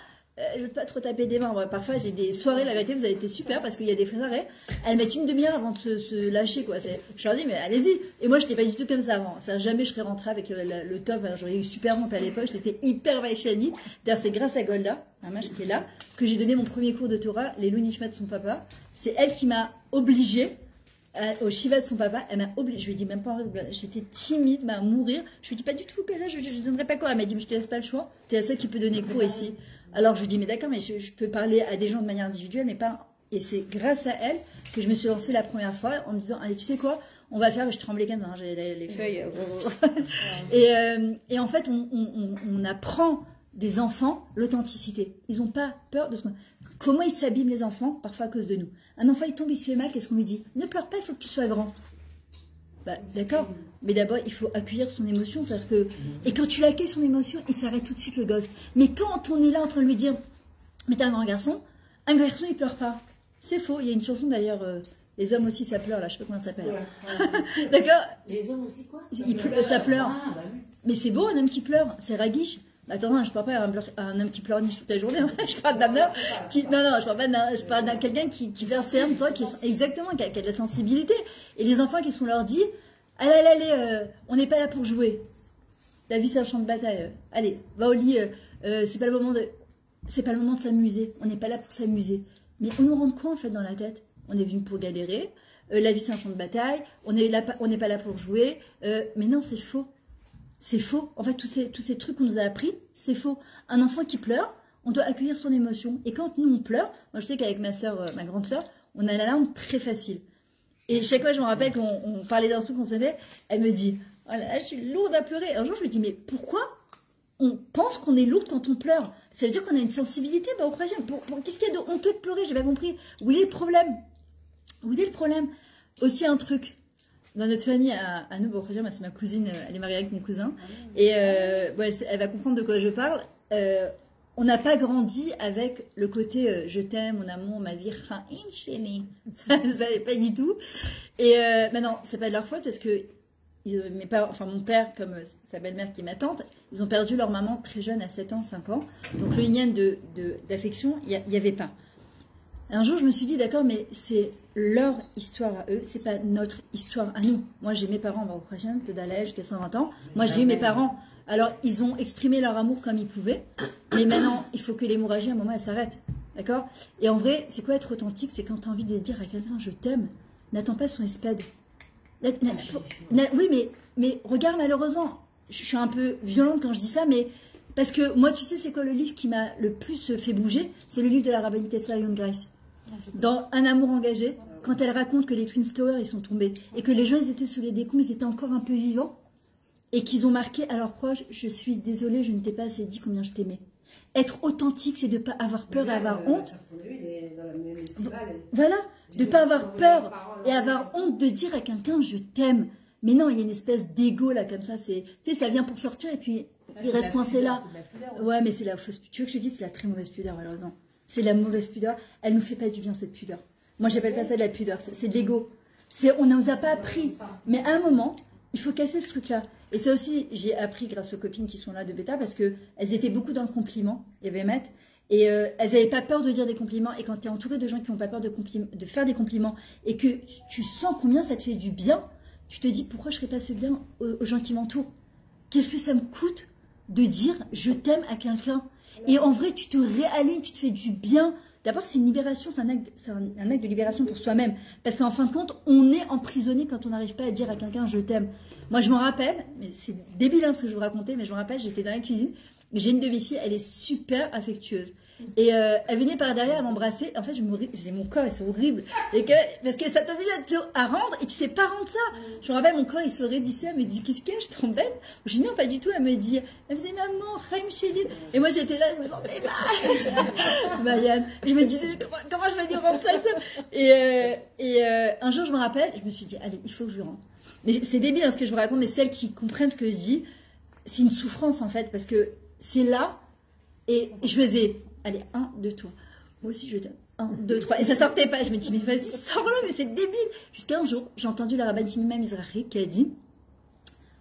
je veux pas trop taper des mains. Parfois, j'ai des soirées, la vérité, vous avez été super parce qu'il y a des soirées, elles mettent une demi-heure avant de se lâcher, quoi. Je leur dis, mais allez-y. Et moi, je n'étais pas du tout comme ça avant. Ça, jamais je serais rentrée avec le top. J'aurais eu super honte à l'époque. J'étais hyper vaïchanite. D'ailleurs, c'est grâce à Golda, un match qui est là, que j'ai donné mon premier cours de Torah, les Nishmat de son papa. C'est elle qui m'a obligée au Shiva de son papa. Elle m'a obligée. Je lui ai dit même pas, j'étais timide, à mourir. Je lui ai dit pas du tout que là, je ne donnerais pas cours. Elle m'a dit, mais je te laisse pas le choix. Tu es la seule qui peut donner cours ici. Alors je lui dis, mais d'accord, mais je peux parler à des gens de manière individuelle, mais pas. Et c'est grâce à elle que je me suis lancée la première fois en me disant, allez, tu sais quoi, on va faire, je tremblais quand même, hein, j'ai les feuilles. Et en fait, on apprend des enfants l'authenticité. Ils n'ont pas peur de ce qu'on. Comment ils s'abîment les enfants, parfois à cause de nous. Un enfant, il tombe, il se fait mal, qu'est-ce qu'on lui dit? Ne pleure pas, il faut que tu sois grand. Bah, d'accord, mais d'abord, il faut accueillir son émotion. C'est-à-dire que... Et quand tu l'accueilles, son émotion, il s'arrête tout de suite, le gosse. Mais quand on est là en train de lui dire, mais t'es un garçon, il pleure pas. C'est faux. Il y a une chanson d'ailleurs, les hommes aussi, ça pleure, là, je sais pas comment ça s'appelle. Ouais. D'accord. Les hommes aussi, quoi? Ça pleure. Ah, bah oui. Mais c'est beau, un homme qui pleure, c'est raguiche. Attends, je parle pas à un homme qui pleurniche toute la journée. Je parle d'un homme qui, non, je parle pas je parle d'un quelqu'un qui verse terme, toi, qui est exactement, qui a de la sensibilité. Et les enfants qui sont leur dit, allez, on n'est pas là pour jouer. La vie c'est un champ de bataille. Allez, va au lit. C'est pas le moment de s'amuser. On n'est pas là pour s'amuser. Mais on nous rend quoi en fait dans la tête? On est venu pour galérer. La vie c'est un champ de bataille. On n'est pas là pour jouer. Mais non, c'est faux. C'est faux. En fait, tous ces trucs qu'on nous a appris, c'est faux. Un enfant qui pleure, on doit accueillir son émotion. Et quand nous, on pleure, moi je sais qu'avec ma grande sœur, on a la larme très facile. Et chaque fois, je me rappelle qu'on parlait d'un truc qu'on se faisait, elle me dit, oh là, je suis lourde à pleurer. Un jour, je lui dis, mais pourquoi on pense qu'on est lourde quand on pleure? Ça veut dire qu'on a une sensibilité, bah, au prochain. Qu'est-ce qu'il y a de honteux de pleurer? J'ai pas compris. Où est le problème? Où est le problème? Aussi un truc. Dans notre famille, à nous, bon, c'est ma cousine, elle est mariée avec mon cousin, et elle va comprendre de quoi je parle. On n'a pas grandi avec le côté je t'aime, mon amour, ma vie, chérie. Ça n'est pas du tout. Et maintenant, c'est pas de leur faute parce que mes parents, enfin mon père, comme sa belle-mère qui est ma tante, ils ont perdu leur maman très jeune, à 7 ans, 5 ans. Donc le lien d'affection, il n'y avait pas. Un jour, je me suis dit, d'accord, mais c'est leur histoire à eux, c'est pas notre histoire à nous. Moi, j'ai mes parents, au prochain, de Dalai jusqu'à 120 ans. Moi, j'ai eu mes parents. Alors, ils ont exprimé leur amour comme ils pouvaient. Mais maintenant, il faut que l'hémorragie, à un moment, elle s'arrête. D'accord? Et en vrai, c'est quoi être authentique? C'est quand tu as envie de dire à quelqu'un, je t'aime, n'attends pas son espède. Oui, mais regarde, malheureusement, je suis un peu violente quand je dis ça, mais parce que moi, tu sais, c'est quoi le livre qui m'a le plus fait bouger? C'est le livre de la rabbinite Sarah Young Grace. Dans Un amour engagé, quand elle raconte que les Twin Towers ils sont tombés et que les gens ils étaient sous les décombres, ils étaient encore un peu vivants et qu'ils ont marqué à leurs proches, je suis désolée, je ne t'ai pas assez dit combien je t'aimais. Être authentique, c'est de ne pas avoir peur et avoir honte. Voilà, de ne pas avoir peur et avoir honte de dire à quelqu'un je t'aime. Mais non, il y a une espèce d'ego là comme ça, tu sais, ça vient pour sortir et puis il reste coincé là. Ouais, mais c'est la fausse. Tu veux que je te dise, c'est la très mauvaise pudeur malheureusement. C'est la mauvaise pudeur. Elle nous fait pas du bien, cette pudeur. Moi, j'appelle pas ça de la pudeur. C'est de l'ego. On ne nous a pas appris. Mais à un moment, il faut casser ce truc-là. Et ça aussi, j'ai appris grâce aux copines qui sont là de Beta parce qu'elles étaient beaucoup dans le compliment. Il y avait Matt. Et elles n'avaient pas peur de dire des compliments. Et quand tu es entouré de gens qui n'ont pas peur de faire des compliments et que tu sens combien ça te fait du bien, tu te dis pourquoi je ne ferais pas ce bien aux gens qui m'entourent? Qu'est-ce que ça me coûte de dire je t'aime à quelqu'un? Et en vrai, tu te réalignes, tu te fais du bien. D'abord, c'est une libération, c'est un acte de libération pour soi-même. Parce qu'en fin de compte, on est emprisonné quand on n'arrive pas à dire à quelqu'un « je t'aime ». Moi, je m'en rappelle, mais c'est débile ce que je vous racontais, mais je me rappelle, j'étais dans la cuisine. J'ai une de mes filles, elle est super affectueuse. Et elle venait par derrière à m'embrasser. En fait, j'ai mon corps, c'est horrible. Parce que ça t'oblige à rendre et tu sais pas rendre ça. Je me rappelle, mon corps, il se raidissait. Elle me dit, qu'est-ce que je t'embête? Je dis, non, pas du tout. Elle me dit, elle faisait, maman, Chaim Chéli. Et moi, j'étais là, je me sentais mal. Marianne. Je me disais, comment je vais lui rendre ça? Et un jour, je me rappelle, je me suis dit, allez, il faut que je lui rende. Mais c'est débile ce que je vous raconte, mais celles qui comprennent ce que je dis, c'est une souffrance en fait, parce que c'est là, et je faisais, allez, 1, 2, 3. Moi aussi, je t'aime. 1, 2, 3. Et ça sortait pas. Je me dis, mais vas-y, sors-le, mais c'est débile. Jusqu'à un jour, j'ai entendu la rabbinite Mizrahi qui a dit,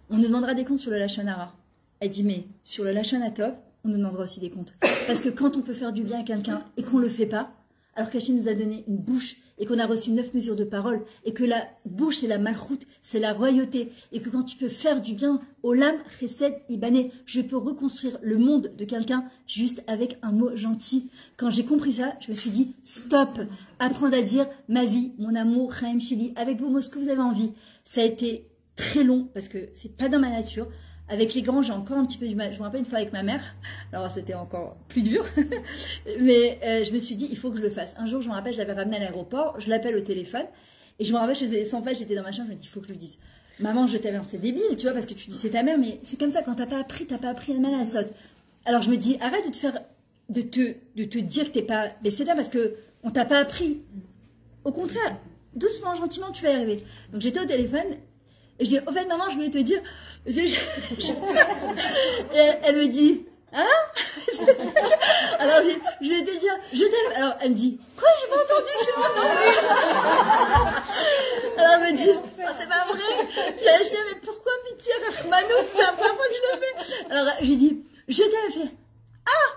on nous demandera des comptes sur le Lachon Hara. Elle dit, mais sur le Lachon Hatov, on nous demandera aussi des comptes. Parce que quand on peut faire du bien à quelqu'un et qu'on ne le fait pas, alors qu'Hachem nous a donné une bouche et qu'on a reçu 9 mesures de parole et que la bouche c'est la malchoute, c'est la royauté et que quand tu peux faire du bien au lam, chesed, ibané, je peux reconstruire le monde de quelqu'un juste avec un mot gentil. Quand j'ai compris ça, je me suis dit stop, apprendre à dire ma vie, mon amour, Chaim Shili, avec vos mots, ce que vous avez envie. Ça a été très long parce que c'est pas dans ma nature. Avec les grands, j'ai encore un petit peu du mal. Je me rappelle une fois avec ma mère, alors c'était encore plus dur, mais je me suis dit, il faut que je le fasse. Un jour, je me rappelle, je l'avais ramené à l'aéroport, je l'appelle au téléphone, et je me rappelle, je faisais 100 pages, j'étais dans ma chambre, je me dis, il faut que je lui dise. Maman, je t'avais, c'est débile, tu vois, parce que tu dis, c'est ta mère, mais c'est comme ça, quand t'as pas appris la main à la saute. Alors je me dis, arrête de te dire que t'es pas, mais c'est là parce que on t'a pas appris. Au contraire, doucement, gentiment, tu vas y arriver. Donc j'étais au téléphone, et je dis, au fait, maman, je voulais te dire, et elle me dit, hein? Alors je vais te dire, je t'aime. Alors elle me dit, quoi, j'ai pas entendu, je suis pas entendu. Alors elle me dit, oh, c'est pas vrai. J'ai acheté, mais pourquoi pitié, Rahmanout, c'est la première fois que je le fais. Alors je lui dis, je t'aime, elle fait, ah!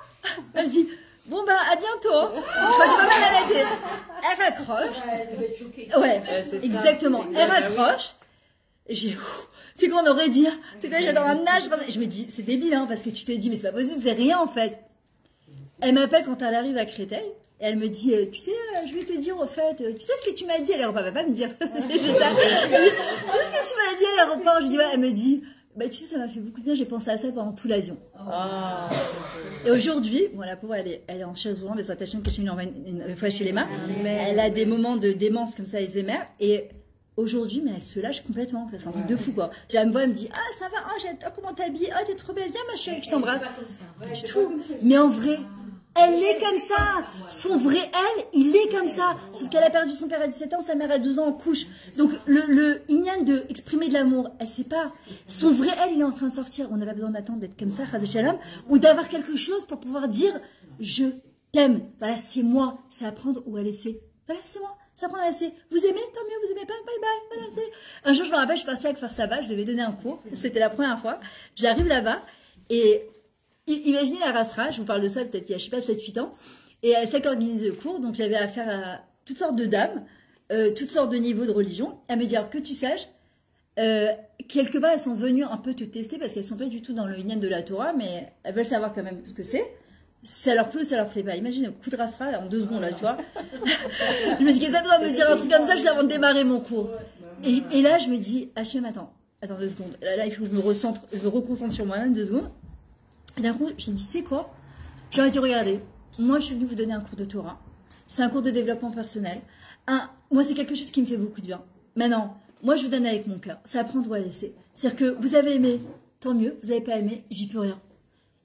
Elle me dit, bon bah à bientôt. Je crois que maman elle a été. Elle raccroche. Ouais, exactement. Elle raccroche. Et j'ai, c'est qu'on aurait dit, c'est quoi, j'adore un nage. Je me dis, c'est débile, hein, parce que tu te dis, mais c'est pas possible, c'est rien en fait. Elle m'appelle quand elle arrive à Créteil, et elle me dit, tu sais, je vais te dire au fait, tu sais ce que tu m'as dit à l'aéroport, elle va pas me dire. Tu sais ce que tu m'as dit à l'aéroport, je dis, ouais, elle me dit, bah tu sais, ça m'a fait beaucoup de bien, j'ai pensé à ça pendant tout l'avion. Ah. Et aujourd'hui, bon, la pauvre, elle est en chaise roulante, mais ça t'achète que chez une fois chez les mains, elle a des moments de démence comme ça, les émères, et aujourd'hui, mais elle se lâche complètement. C'est un truc de fou, quoi. Elle me voit, elle me dit, ah, ça va, oh, j'adore comment t'habilles, oh, t'es trop belle, viens, ma chérie, je t'embrasse. Mais en vrai, elle est comme ça. Son vrai elle, il est comme ça. Sauf qu'elle a perdu son père à 17 ans, sa mère à 12 ans en couche. Donc, le ignan de exprimer de l'amour, elle sait pas. Son vrai elle, il est en train de sortir. On n'a pas besoin d'attendre d'être comme ça, Chazé Shalom, ou d'avoir quelque chose pour pouvoir dire, je t'aime. Voilà, c'est moi. C'est apprendre ou à laisser. Voilà, c'est moi. Ça prend assez. Vous aimez? Tant mieux, vous aimez pas? Bye bye. Voilà, un jour, je me rappelle, je suis partie avec Farsaba, je devais donner un cours. C'était la première fois. J'arrive là-bas et imaginez la rasera, je vous parle de ça peut-être il y a, je sais pas, 7-8 ans. Et c'est qui organise le cours, donc j'avais affaire à toutes sortes de dames, toutes sortes de niveaux de religion. Elle me dit, alors que tu saches, quelque part, elles sont venues un peu te tester parce qu'elles sont pas du tout dans le lien de la Torah, mais elles veulent savoir quand même ce que c'est. Ça leur plaît ou ça leur plaît pas. Imagine un coup de rasera en 2 secondes là, tu vois. Je me dis, qu'est-ce que ça doit me dire un truc comme ça juste avant de démarrer mon cours. Et là, je me dis, Hachem, attends 2 secondes. Là, il faut que je me recentre, je me reconcentre sur moi-même 2 secondes. Et d'un coup, je me dis, tu sais quoi? J'aurais dit, regardez, moi, je suis venue vous donner un cours de Torah. C'est un cours de développement personnel. Moi, c'est quelque chose qui me fait beaucoup de bien. Maintenant, moi, je vous donne avec mon cœur. C'est apprendre ou à laisser. C'est-à-dire que vous avez aimé, tant mieux. Vous n'avez pas aimé, j'y peux rien.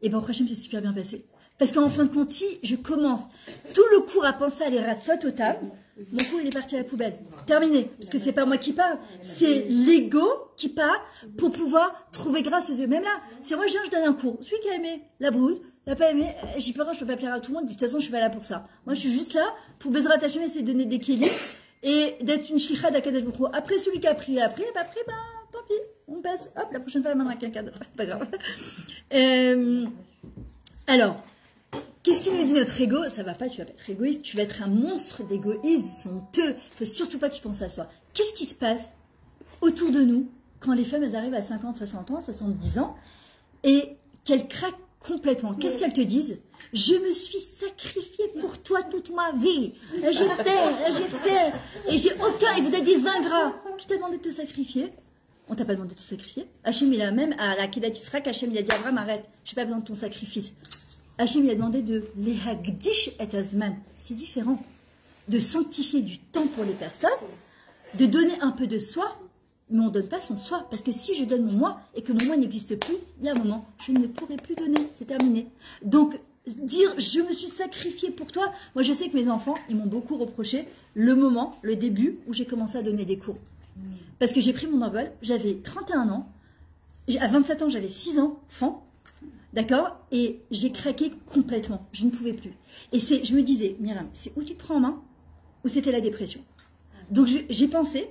Et bon, Hachem, c'est super bien passé. Parce qu'en fin de compte, si je commence tout le cours à penser à les ratsot aux tables, mon cours il est parti à la poubelle. Terminé. Parce que c'est pas moi qui parle, c'est l'ego qui parle pour pouvoir trouver grâce aux yeux. Même là, si moi je donne un cours, celui qui a aimé la brousse, n'a pas aimé, j'y peux rien, je peux pas plaire à tout le monde. De toute façon, je suis pas là pour ça. Moi, je suis juste là pour Bezrat Hashem, essayer de donner des kélis et d'être une chicha d'Akadosh Baruch Hu. Après, celui qui a pris, après, tant pis, on passe. Hop, la prochaine fois, elle m'amènera quelqu'un d'autre. Pas grave. Alors. Qu'est-ce qui nous dit notre ego? Ça va pas, tu vas pas être égoïste, tu vas être un monstre d'égoïsme, ils sont honteux, il faut surtout pas que tu penses à soi. Qu'est-ce qui se passe autour de nous quand les femmes elles arrivent à 50, 60 ans, 70 ans et qu'elles craquent complètement? Qu'est-ce qu'elles te disent? Je me suis sacrifiée pour toi toute ma vie, j'ai fait, et j'ai aucun, et vous êtes des ingrats. Qui t'a demandé de te sacrifier? On t'a pas demandé de te sacrifier. Hachem il a même, à la Kedat Yisraël, Hachem il a dit à Abraham, arrête, j'ai pas besoin de ton sacrifice. Hachem il a demandé de les hagdish et azman. C'est différent. De sanctifier du temps pour les personnes, de donner un peu de soi, mais on ne donne pas son soi. Parce que si je donne mon moi et que mon moi n'existe plus, il y a un moment, je ne pourrai plus donner. C'est terminé. Donc, dire je me suis sacrifiée pour toi, moi je sais que mes enfants, ils m'ont beaucoup reproché le moment, le début où j'ai commencé à donner des cours. Parce que j'ai pris mon envol, j'avais 31 ans, à 27 ans j'avais 6 enfants. D'accord? Et j'ai craqué complètement. Je ne pouvais plus. Et je me disais, Myriam, c'est où tu te prends en main, ou c'était la dépression. Donc j'ai pensé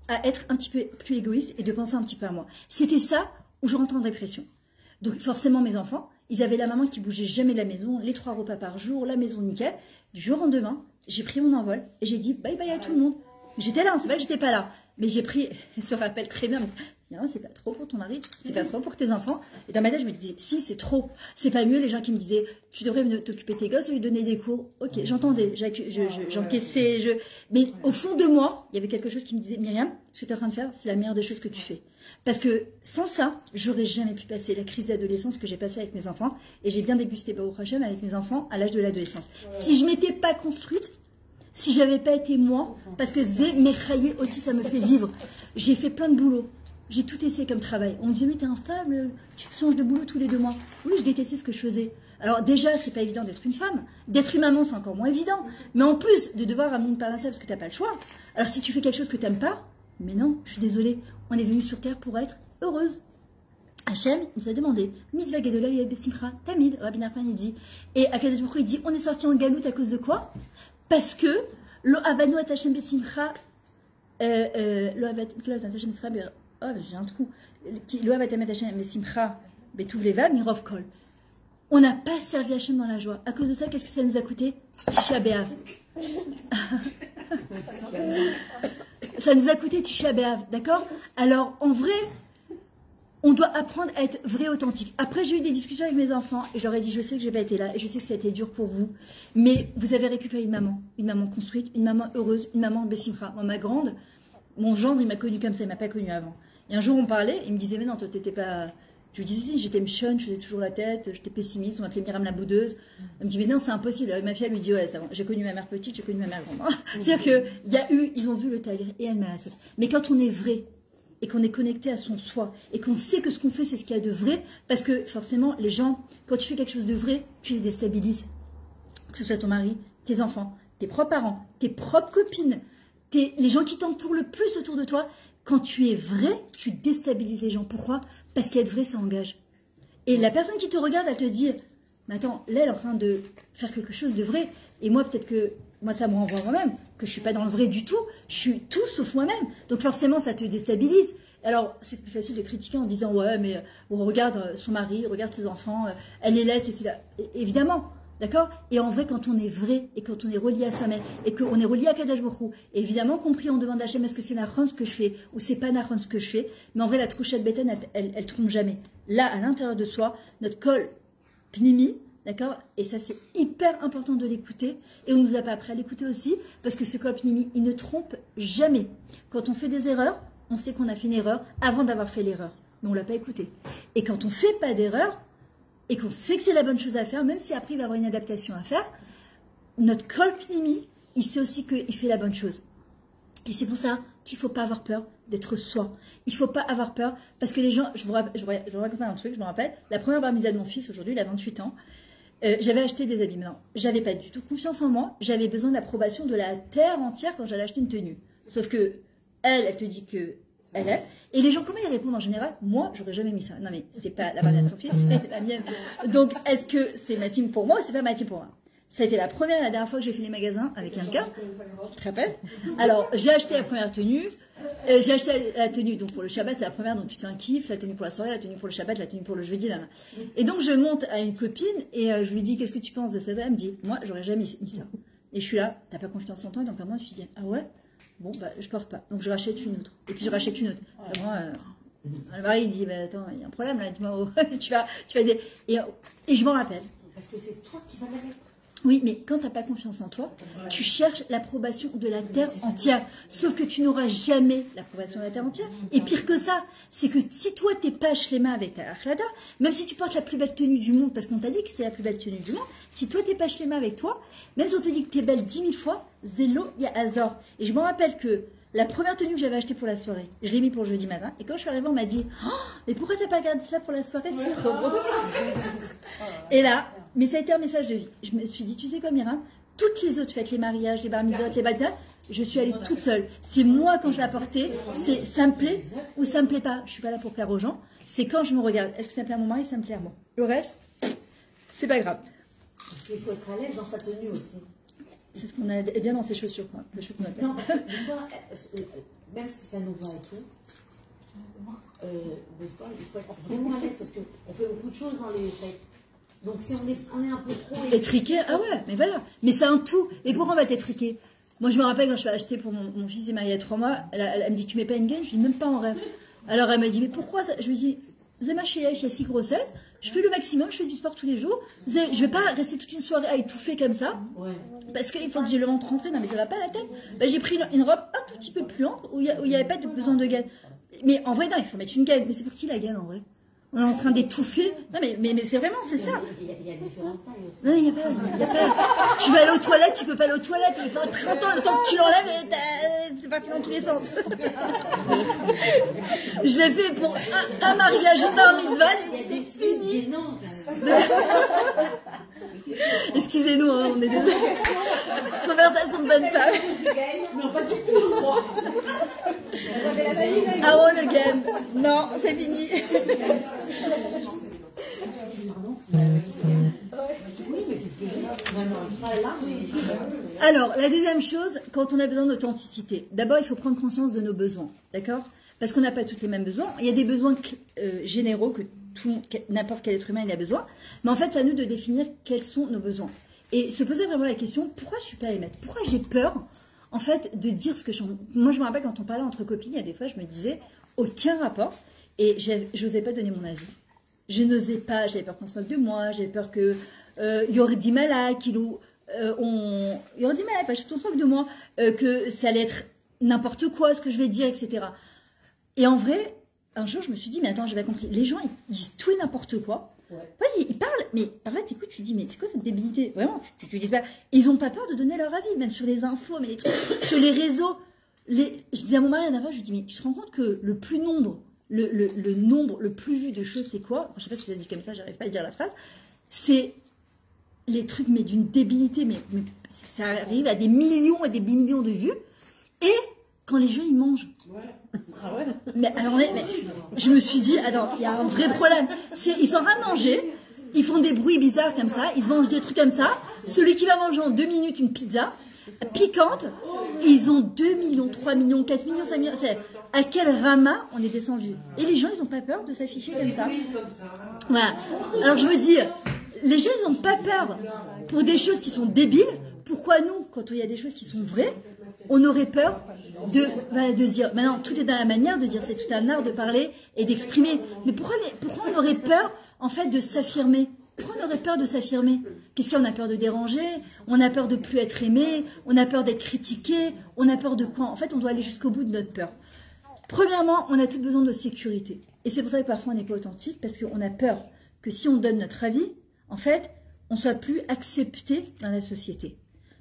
à être un petit peu plus égoïste et de penser un petit peu à moi. C'était ça où je rentre en dépression. Donc forcément mes enfants, Ils avaient la maman qui bougeait jamais de la maison, les 3 repas par jour, la maison nickel. Du jour au lendemain, j'ai pris mon envol et j'ai dit bye bye à tout le monde. J'étais là, c'est vrai que j'étais pas là. Mais j'ai pris, elle se rappelle très bien, c'est pas trop pour ton mari, c'est pas trop pour tes enfants. Et dans ma tête, je me disais, si, c'est trop. C'est pas mieux les gens qui me disaient, tu devrais t'occuper de tes gosses ou lui donner des cours. Ok, j'entendais, j'encaissais, mais au fond de moi, il y avait quelque chose qui me disait, Myriam, ce que tu es en train de faire, c'est la meilleure des choses que tu fais. Parce que sans ça, j'aurais jamais pu passer la crise d'adolescence que j'ai passée avec mes enfants. Et j'ai bien dégusté Baruch Hashem avec mes enfants à l'âge de l'adolescence. Si je m'étais pas construite, si j'avais pas été moi, parce que Zé Mechaye aussi, ça me fait vivre. J'ai fait plein de boulot. J'ai tout essayé comme travail. On me disait, mais t'es instable, tu changes de boulot tous les 2 mois. Oui, je détestais ce que je faisais. Alors déjà, c'est pas évident d'être une femme. D'être une maman, c'est encore moins évident. Mais en plus de devoir ramener une parnasse parce que t'as pas le choix. Alors si tu fais quelque chose que t'aimes pas, mais non, je suis désolée, on est venu sur Terre pour être heureuse. Hachem nous a demandé, Mitzvah Gedola Yad Besimcha, Tamid, Rabbi Nachman il dit. Et Akadosh Baruch Hu, il dit, on est sorti en galoute à cause de quoi? Parce que Lo Avanu at Hachem Besimcha, Lo Avanu at Hachem Besimcha, oh, j'ai un trou. Lo Avanu at Hachem Besimcha, Betuv Levad, Mirov Kol. On n'a pas servi Hachem dans la joie. À cause de ça, qu'est-ce que ça nous a coûté? Tisha B'Av. Ça nous a coûté Tisha B'Av, d'accord? Alors, en vrai, on doit apprendre à être vrai, authentique. Après, j'ai eu des discussions avec mes enfants et j'aurais dit, je sais que je n'ai pas été là et je sais que ça a été dur pour vous, mais vous avez récupéré une maman construite, une maman heureuse, une maman Bessimcha. Moi, ma grande, mon gendre, il m'a connue comme ça, il ne m'a pas connue avant. Et un jour, on parlait, il me disait, mais non, toi, t'étais pas... Je lui disais, si, j'étais mchonne, je faisais toujours la tête, j'étais pessimiste, on m'appelait Myriam la boudeuse. Elle me dit, mais non, c'est impossible. Alors, ma fille, elle lui dit, ouais, c'est bon, j'ai connu ma mère petite, j'ai connu ma mère grande. C'est-à-dire qu'il y a eu, ils ont vu le tigre et elle m'a la sauce. Mais quand on est vrai, et qu'on est connecté à son soi, et qu'on sait que ce qu'on fait, c'est ce qu'il y a de vrai, parce que forcément, les gens, quand tu fais quelque chose de vrai, tu les déstabilises. Que ce soit ton mari, tes enfants, tes propres parents, tes propres copines, les gens qui t'entourent le plus autour de toi. Quand tu es vrai, tu déstabilises les gens. Pourquoi? Parce qu'être vrai, ça engage. Et la personne qui te regarde, elle te dit, mais attends, là, elle est en train de faire quelque chose de vrai. Et moi, peut-être que, moi, ça me renvoie moi-même, que je ne suis pas dans le vrai du tout. Je suis tout sauf moi-même. Donc forcément, ça te déstabilise. Alors, c'est plus facile de critiquer en disant, ouais, mais on regarde son mari, regarde ses enfants, elle les laisse, etc. Évidemment. D'accord? Et en vrai, quand on est vrai, et quand on est relié à soi-même, et qu'on est relié à Kadosh Baruch Hu, évidemment compris, on demande à Hachem, est-ce que c'est Nachon ce que je fais, ou c'est pas Nachon ce que je fais, mais en vrai, la trouchette bétaine, elle trompe jamais. Là, à l'intérieur de soi, notre col pnimi, d'accord? Et ça, c'est hyper important de l'écouter, et on nous a pas appris à l'écouter aussi, parce que ce col pnimi, il ne trompe jamais. Quand on fait des erreurs, on sait qu'on a fait une erreur avant d'avoir fait l'erreur, mais on l'a pas écouté. Et quand on fait pas d'erreur, et qu'on sait que c'est la bonne chose à faire, même si après il va y avoir une adaptation à faire, notre kol pnimi, il sait aussi qu'il fait la bonne chose. Et c'est pour ça qu'il ne faut pas avoir peur d'être soi. Il ne faut pas avoir peur, parce que les gens, je vous raconte un truc, je me rappelle, la première bar mitzvah de mon fils, aujourd'hui, il a 28 ans, j'avais acheté des habits. Maintenant, j'avais pas du tout confiance en moi, j'avais besoin d'approbation de la terre entière quand j'allais acheter une tenue. Sauf que, elle te dit que elle est. Et les gens, comment ils répondent en général? Moi, j'aurais jamais mis ça. Non, mais c'est pas la barrière de ton fils, c'est la mienne. Donc, est-ce que c'est ma team pour moi ou c'est pas ma team pour moi? Ça a été la dernière fois que j'ai fait les magasins avec un gars. Tu te rappelles? Alors, j'ai acheté la première tenue. J'ai acheté la tenue, donc pour le Shabbat, c'est la première, donc tu te fais un kiff, la tenue pour la soirée, la tenue pour le Shabbat, la tenue pour le jeudi, là. Et donc, je monte à une copine et je lui dis, qu'est-ce que tu penses de ça? Elle me dit, moi, j'aurais jamais mis ça. Et je suis là, t'as pas confiance en toi, donc à moi, tu te dis, ah ouais? Bon, bah, je porte pas. Donc, je rachète une autre. Et puis, je rachète une autre. Et moi, le mari, il dit, bah, attends, il y a un problème, là, dis-moi, oh, tu vas aider. Et je m'en rappelle. Parce que c'est toi qui vas la mettre. Oui, mais quand tu n'as pas confiance en toi, tu cherches l'approbation de la terre entière. Sauf que tu n'auras jamais l'approbation de la terre entière. Et pire que ça, c'est que si toi, tu n'es pas shléma avec ta akhlada, même si tu portes la plus belle tenue du monde, parce qu'on t'a dit que c'est la plus belle tenue du monde, si toi, tu n'es pas shléma avec toi, même si on te dit que tu es belle 10 000 fois, zélo, il y a hasard. Et je me rappelle que la première tenue que j'avais achetée pour la soirée, je l'ai mis pour le jeudi matin. Et quand je suis arrivée, on m'a dit, oh, mais pourquoi tu n'as pas gardé ça pour la soirée? C'est trop beau. Et là, mais ça a été un message de vie. Je me suis dit, tu sais quoi, Myriam, toutes les autres fêtes, les mariages, les bar mitzvot, les baptêmes, je suis allée toute seule. C'est moi quand je l'ai portée, c'est ça me plaît ou ça me plaît pas. Je suis pas là pour plaire aux gens. C'est quand je me regarde. Est-ce que ça me plaît à mon mari? Ça me plaît à moi. Le reste, c'est pas grave. Parce qu'il faut être à l'aise dans sa tenue aussi. C'est ce qu'on a bien dans ses chaussures, quoi. Le chaussure non, parce que des fois, même si ça nous va et tout, des fois, il faut être vraiment à l'aise parce qu'on fait beaucoup de choses dans les fêtes. Donc si on est un peu trop... Étriqué, ah ouais, mais voilà. Mais c'est un tout. Et pourquoi on va t'étriquer? Moi, je me rappelle quand je suis acheter pour mon fils, il est marié il y a 3 mois, elle me dit, tu mets pas une gaine? Je lui dis, même pas en rêve. Alors elle m'a dit, mais pourquoi ça? Je lui dis, Zema chez 6 grossesses, je fais le maximum, je fais du sport tous les jours. Je vais pas rester toute une soirée à étouffer comme ça. Ouais. Parce qu'il faut que j'ai le ventre rentré. Non, mais ça va pas la tête. Bah, j'ai pris une robe un tout petit peu plus ample où il n'y avait pas de besoin de gaine. Mais en vrai, non, il faut mettre une gaine. Mais c'est pour qui la gaine en vrai? On est en train d'étouffer. Non, mais c'est vraiment, c'est ça. Il y a différentes tailles aussi. Non, il n'y a pas. Tu vas aller aux toilettes, tu peux pas aller aux toilettes. Il fait 30 ans, le temps que tu l'enlèves, c'est parti dans tous les sens. Je l'ai fait pour un mariage, une bar mitzvah, c'est fini. Excusez-nous, hein, on est désolés. Conversation de bonne femme. Non, pas du tout, moi. Ah oh le game. Non, c'est fini. Oui, mais c'est ce que j'ai vraiment. Alors, la deuxième chose, quand on a besoin d'authenticité, d'abord, il faut prendre conscience de nos besoins, d'accord? Parce qu'on n'a pas tous les mêmes besoins. Il y a des besoins généraux que n'importe quel être humain il a besoin. Mais en fait, c'est à nous de définir quels sont nos besoins. Et se poser vraiment la question, pourquoi je suis pas émettre? Pourquoi j'ai peur, en fait, de dire ce que je... Moi, je me rappelle quand on parlait entre copines, il y a des fois, je me disais, aucun rapport. Et je n'osais pas donner mon avis. Je n'osais pas, j'avais peur qu'on se moque de moi, j'avais peur que Yordi Malak, Yordi Malak, pas tout se moque de moi, que ça allait être n'importe quoi, ce que je vais dire, etc. Et en vrai, un jour, je me suis dit, mais attends, j'avais compris, les gens, ils disent tout et n'importe quoi. Ouais, ils parlent, mais par là, t'écoutes, tu dis, mais c'est quoi cette débilité? Vraiment, tu dis pas, ils n'ont pas peur de donner leur avis, même sur les infos, mais les trucs, sur les réseaux. Je dis à mon mari, je lui dis, mais tu te rends compte que le nombre le plus vu de choses, c'est quoi? Je sais pas si ça se dit comme ça, j'arrive pas à dire la phrase. C'est les trucs, mais d'une débilité, mais ça arrive à des millions et des millions de vues. Et quand les gens, ils mangent. Ah ouais. Mais alors, mais je me suis dit, attends, il y a un vrai problème. Ils sont en train de manger, ils font des bruits bizarres comme ça, ils mangent des trucs comme ça. Celui qui va manger en 2 minutes une pizza piquante, ils ont 2 millions, 3 millions, 4 millions, 5 millions. À quel ramas on est descendu? Et les gens, ils n'ont pas peur de s'afficher comme ça. Voilà. Alors je me dis, les gens, ils n'ont pas peur pour des choses qui sont débiles. Pourquoi nous, quand il y a des choses qui sont vraies, on aurait peur de dire, maintenant tout est dans la manière de dire, c'est tout un art de parler et d'exprimer. Mais pourquoi on aurait peur, en fait, de s'affirmer? Pourquoi on aurait peur de s'affirmer? Qu'est-ce qu'on a peur de déranger? On a peur de plus être aimé? On a peur d'être critiqué? On a peur de quoi? En fait, on doit aller jusqu'au bout de notre peur. Premièrement, on a tout besoin de sécurité. Et c'est pour ça que parfois on n'est pas authentique, parce qu'on a peur que si on donne notre avis, en fait, on soit plus accepté dans la société.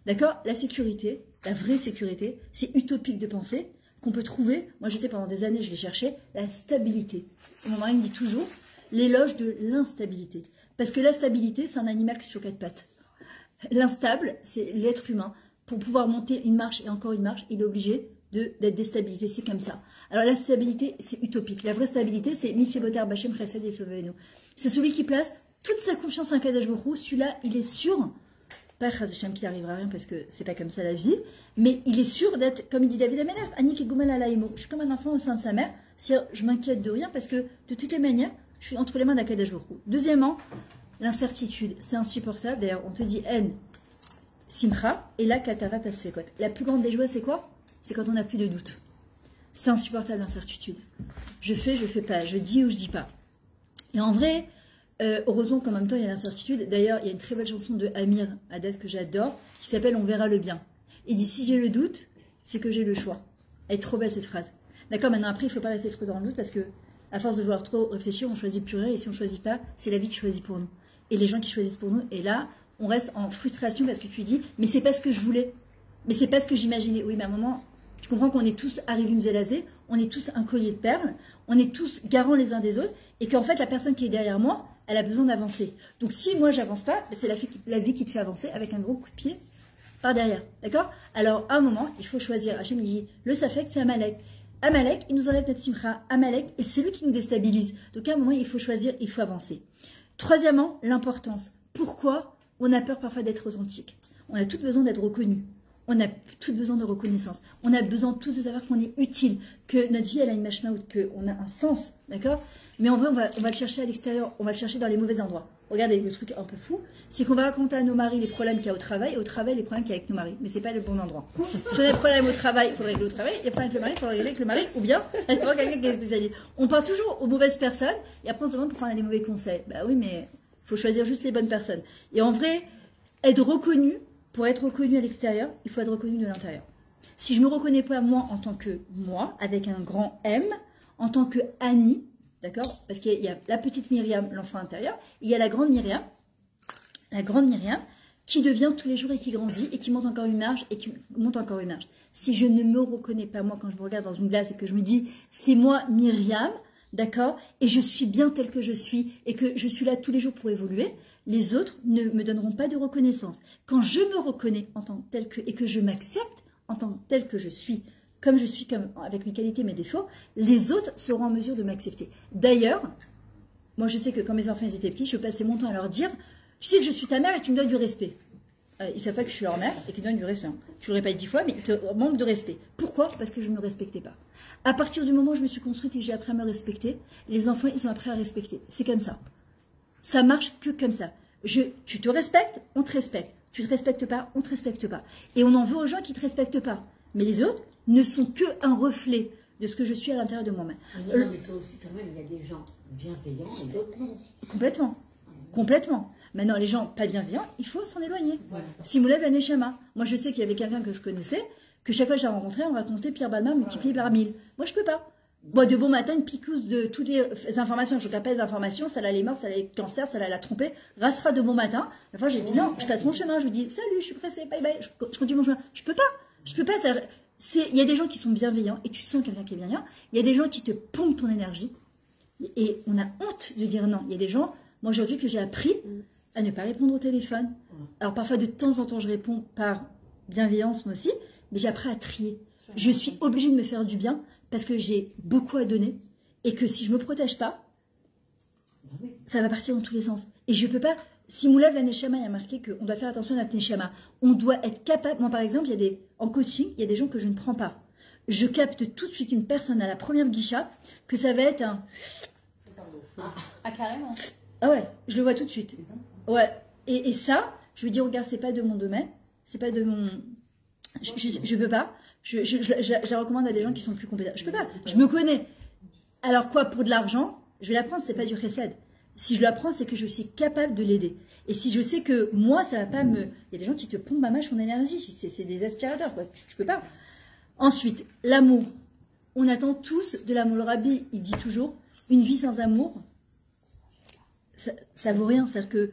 D'accord? La sécurité, la vraie sécurité, c'est utopique de penser qu'on peut trouver, moi je sais pendant des années je l'ai cherché, la stabilité. Et mon mari me dit toujours l'éloge de l'instabilité. Parce que la stabilité, c'est un animal sur 4 pattes. L'instable, c'est l'être humain. Pour pouvoir monter une marche et encore une marche, il est obligé d'être déstabilisé. C'est comme ça. Alors la stabilité, c'est utopique. La vraie stabilité, c'est Michel Botar, Bachem, Chesed et Sauvez-nous. C'est celui qui place toute sa confiance en Kadosh Baruch Hu. Celui-là, il est sûr, pas Chazochem qu'il n'arrivera à rien parce que c'est pas comme ça la vie, mais il est sûr d'être, comme il dit David Amelech, Anik et Gouman Alaïmo. Je suis comme un enfant au sein de sa mère. Je m'inquiète de rien parce que de toutes les manières, je suis entre les mains d'Akadosh Baruch Hu. Deuxièmement, l'incertitude, c'est insupportable. D'ailleurs, on te dit En Simcha et là Katara Tasfekot. La plus grande des joies, c'est quoi? C'est quand on n'a plus de doute. C'est insupportable l'incertitude. Je fais pas. Je dis ou je dis pas. Et en vrai, heureusement qu'en même temps, il y a l'incertitude. D'ailleurs, il y a une très belle chanson de Amir Haddad que j'adore, qui s'appelle On verra le bien. Il dit, si j'ai le doute, c'est que j'ai le choix. Elle est trop belle cette phrase. D'accord, maintenant après, il ne faut pas rester trop dans le doute parce que, à force de vouloir trop réfléchir, on choisit plus rien. Et si on choisit pas, c'est la vie qui choisit pour nous. Et les gens qui choisissent pour nous. Et là, on reste en frustration parce que tu dis, mais c'est pas ce que je voulais. Mais c'est pas ce que j'imaginais. Oui, mais à un moment, tu comprends qu'on est tous arrivés zélazés, on est tous un collier de perles, on est tous garants les uns des autres, et qu'en fait, la personne qui est derrière moi, elle a besoin d'avancer. Donc, si moi, j'avance pas, c'est la vie qui te fait avancer avec un gros coup de pied par derrière. D'accord? Alors, à un moment, il faut choisir. Hachem, il dit, le Safek, c'est Amalek. Amalek, il nous enlève notre simcha. Amalek, et c'est lui qui nous déstabilise. Donc, à un moment, il faut choisir, il faut avancer. Troisièmement, l'importance. Pourquoi on a peur parfois d'être authentique? On a tous besoin d'être reconnu. On a tous besoin de reconnaissance. On a besoin tous de savoir qu'on est utile, que notre vie, elle a une machina, qu'on a un sens, d'accord? Mais en vrai, on va le chercher à l'extérieur, on va le chercher dans les mauvais endroits. Regardez, le truc un peu fou, c'est qu'on va raconter à nos maris les problèmes qu'il y a au travail, et au travail, les problèmes qu'il y a avec nos maris. Mais c'est pas le bon endroit. Si on a des problèmes au travail, il faudrait régler au travail, et les problèmes avec le mari, il faudrait régler avec le mari, ou bien, il faudrait quelqu'un qui est spécialiste. On parle toujours aux mauvaises personnes, et après on se demande pourquoi on a des mauvais conseils. Bah oui, mais il faut choisir juste les bonnes personnes. Et en vrai, être reconnu, pour être reconnu à l'extérieur, il faut être reconnu de l'intérieur. Si je me reconnais pas moi en tant que moi, avec un grand M, en tant que Annie, d'accord? Parce qu'il y a la petite Myriam, l'enfant intérieur, et il y a la grande Myriam, qui devient tous les jours et qui grandit et qui monte encore une marche et qui monte encore une marche. Si je ne me reconnais pas moi quand je me regarde dans une glace et que je me dis c'est moi Myriam, d'accord, et je suis bien telle que je suis et que je suis là tous les jours pour évoluer, les autres ne me donneront pas de reconnaissance. Quand je me reconnais en tant que telle que et que je m'accepte en tant que telle que je suis, comme je suis, comme avec mes qualités, mes défauts, les autres seront en mesure de m'accepter. D'ailleurs, moi je sais que quand mes enfants étaient petits, je passais mon temps à leur dire « Tu sais que je suis ta mère et tu me donnes du respect. » Ils ne savent pas que je suis leur mère et qu'ils me donnent du respect. Tu le répètes 10 fois, mais ils te manquent de respect. Pourquoi? Parce que je ne me respectais pas. À partir du moment où je me suis construite et que j'ai appris à me respecter, les enfants, ils ont appris à respecter. C'est comme ça. Ça marche que comme ça. Tu te respectes, on te respecte. Tu ne te respectes pas, on ne te respecte pas. Et on en veut aux gens qui ne te respectent pas. Mais les autres ne sont qu'un reflet de ce que je suis à l'intérieur de moi-même. Non, mais ça aussi, quand même, il y a des gens bienveillants et d'autres non. Complètement. Complètement. Maintenant, les gens pas bienveillants, il faut s'en éloigner. Voilà. Simoulev Aneshama. Moi, je sais qu'il y avait quelqu'un que je connaissais, que chaque fois que je l'ai rencontré, on racontait Pierre Balmain multiplié par 1000. Moi, je peux pas. Moi, de bon matin, une picouse de toutes les informations. Je capte les informations, ça elle est morte, ça elle est cancer, ça elle a trompé. Restera de bon matin. La fois, j'ai dit non, je passe mon chemin. Je lui dis salut, je suis pressée, bye bye. Je continue mon chemin. Je peux pas. Je peux pas. Il y a des gens qui sont bienveillants et tu sens quelqu'un qui est bienveillant. Il y a des gens qui te pompent ton énergie et on a honte de dire non. Il y a des gens, moi aujourd'hui, que j'ai appris à ne pas répondre au téléphone. Alors parfois, de temps en temps, je réponds par bienveillance, moi aussi, mais j'ai appris à trier. Je suis obligée de me faire du bien parce que j'ai beaucoup à donner et que si je me protège pas, ça va partir dans tous les sens. Et je peux pas. Si Moulav la Neshama, il y a marqué qu'on doit faire attention à notre Neshama. On doit être capable. Moi, par exemple, en coaching, il y a des gens que je ne prends pas. Je capte tout de suite une personne à la première guicha que ça va être un. Ah, carrément. Ah ouais, je le vois tout de suite. Ouais. Et ça, je veux dire, regarde, c'est pas de mon domaine. C'est pas de mon. Je peux pas. Je la recommande à des gens qui sont plus compétents. Je peux pas. Je me connais. Alors quoi, pour de l'argent, je vais la prendre, c'est pas du chesed. Si je la prends, c'est que je suis capable de l'aider. Et si je sais que moi, ça va pas me. Il y a des gens qui te pompent ma mâche en énergie. C'est des aspirateurs, quoi. Je peux pas. Ensuite, l'amour. On attend tous de l'amour. Le Rabbi, il dit toujours, une vie sans amour, ça vaut rien. C'est-à-dire que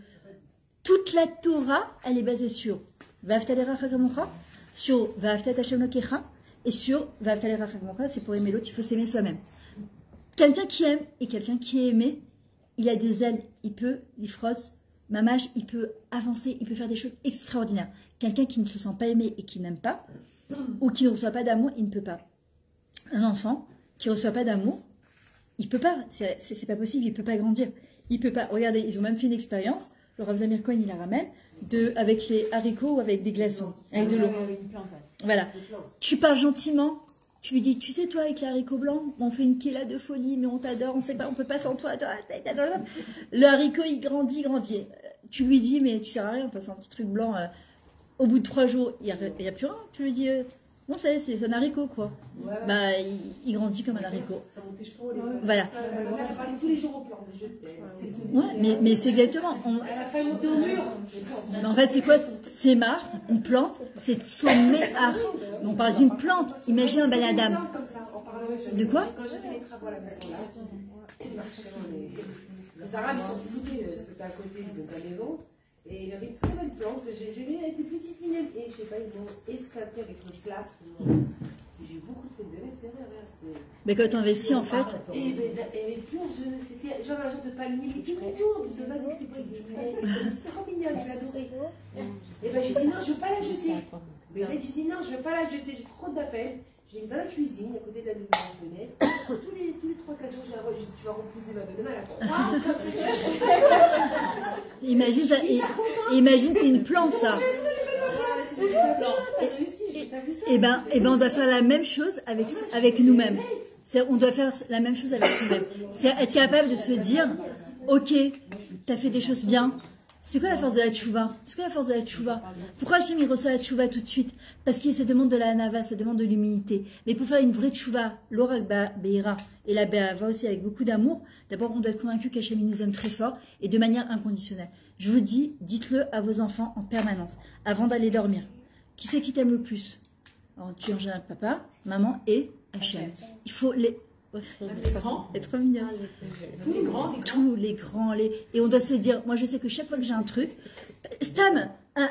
toute la Torah, elle est basée sur Va'afta l'erecha kamocha, sur Va'afta et Hashem Elokecha, et sur Va'afta l'erecha kamocha, c'est pour aimer l'autre, il faut s'aimer soi-même. Quelqu'un qui aime et quelqu'un qui est aimé, il a des ailes, il peut, il frotte, mamache, il peut avancer, il peut faire des choses extraordinaires. Quelqu'un qui ne se sent pas aimé et qui n'aime pas, ou qui ne reçoit pas d'amour, il ne peut pas. Un enfant qui ne reçoit pas d'amour, il ne peut pas, c'est pas possible, il ne peut pas grandir. Il peut pas. Regardez, ils ont même fait une expérience, le Rav Zamir Cohen, il la ramène, avec les haricots ou avec des glaçons, avec de l'eau. Voilà. Tu parles gentiment. Tu lui dis, tu sais, toi, avec les haricots blancs, on fait une kéla de folie, mais on t'adore, on sait pas, on peut pas sans toi. Le haricot, il grandit. Tu lui dis, mais tu sers à rien, c'est un petit truc blanc. Au bout de 3 jours, il y a plus rien. Tu lui dis, non, c'est un haricot, quoi. Ouais. Bah, il grandit comme un haricot. Voilà. Tous les jours au plan, je t'aime. Ouais, mais c'est exactement. Elle a failli monter au mur. Mais en fait, c'est quoi? C'est marre, une plante, c'est sommet art. On parle d'une plante. Imagine un baladam. De quoi? Quand j'ai fait les travaux à la maison là, les Arabes ils s'en foutaient de ce que tu as à côté de ta maison. Et il y avait une très belle plante que j'ai vue, elle était petite, mignonne. Et je sais pas, ils l'ont esclatée avec le plâtre. J'ai beaucoup de peine de mettre, c'est vrai. Mais quand on investit en fait. Et mais plus c'était genre un genre de palmier qui était mignon, de base qui était pas trop mignonne, je l'adorais. Et ben j'ai dit non, je veux pas la jeter. Mais j'ai dit non, je veux pas la jeter, j'ai trop d'appels. J'ai mis dans la cuisine, à côté de la fenêtre. Tous les 3-4 jours, je vais repousser ma banane à la 3. Imagine ça, imagine c'est une plante ça. Et ben on doit faire la même chose avec nous-mêmes. On doit faire la même chose avec nous-mêmes. C'est être capable de se dire, ok, t'as fait des choses bien. C'est quoi la force de la tchouva? C'est quoi la force de la tchouva? Pourquoi Hachem il reçoit la tchouva tout de suite? Parce que ça demande de la hanava, ça demande de l'humilité. Mais pour faire une vraie tchouva, l'orak beira et la be'ava aussi avec beaucoup d'amour, d'abord on doit être convaincu qu'Hachem nous aime très fort et de manière inconditionnelle. Je vous dis, dites-le à vos enfants en permanence, avant d'aller dormir. Qui c'est qui t'aime le plus? Alors, tu en général papa, maman et Hachem. Il faut les... Les grands, les trop mignons. Tous les grands. Et on doit se dire, moi je sais que chaque fois que j'ai un truc, Stam,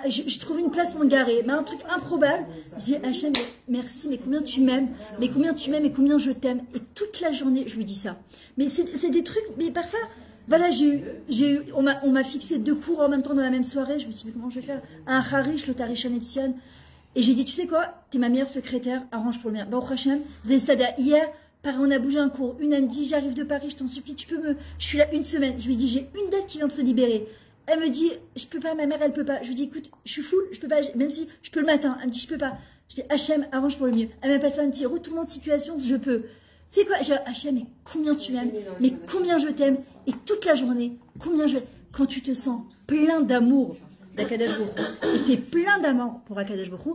je trouve une place pour me garer, mais un truc improbable, je dis Hachem, merci, mais combien tu m'aimes, mais combien tu m'aimes et combien je t'aime. Et toute la journée, je lui dis ça. Mais c'est des trucs, mais parfois, voilà, on m'a fixé 2 cours en même temps dans la même soirée, je me suis dit, comment je vais faire? Un Harish, le Tarishon Etzion. Et j'ai dit, tu sais quoi, t'es ma meilleure secrétaire, arrange pour le mien. Baruch Hachem, Zestada, hier, pareil, on a bougé un cours. Une, elle me dit, j'arrive de Paris, je t'en supplie, je suis là une semaine. Je lui dis, j'ai une date qui vient de se libérer. Elle me dit, je peux pas, ma mère, elle peut pas. Je lui dis, écoute, je suis full, je peux pas, même si je peux le matin. Elle me dit, je peux pas. Je dis, Hachem, arrange pour le mieux. Elle m'a pas fait un petit retournement de situation, je peux. C'est quoi? Je dis, Hachem, mais combien tu m'aimes, mais combien je t'aime. Et toute la journée, quand tu te sens plein d'amour d'Akadosh Baruch Hu, et t'es plein d'amour pour Akadosh Baruch Hu,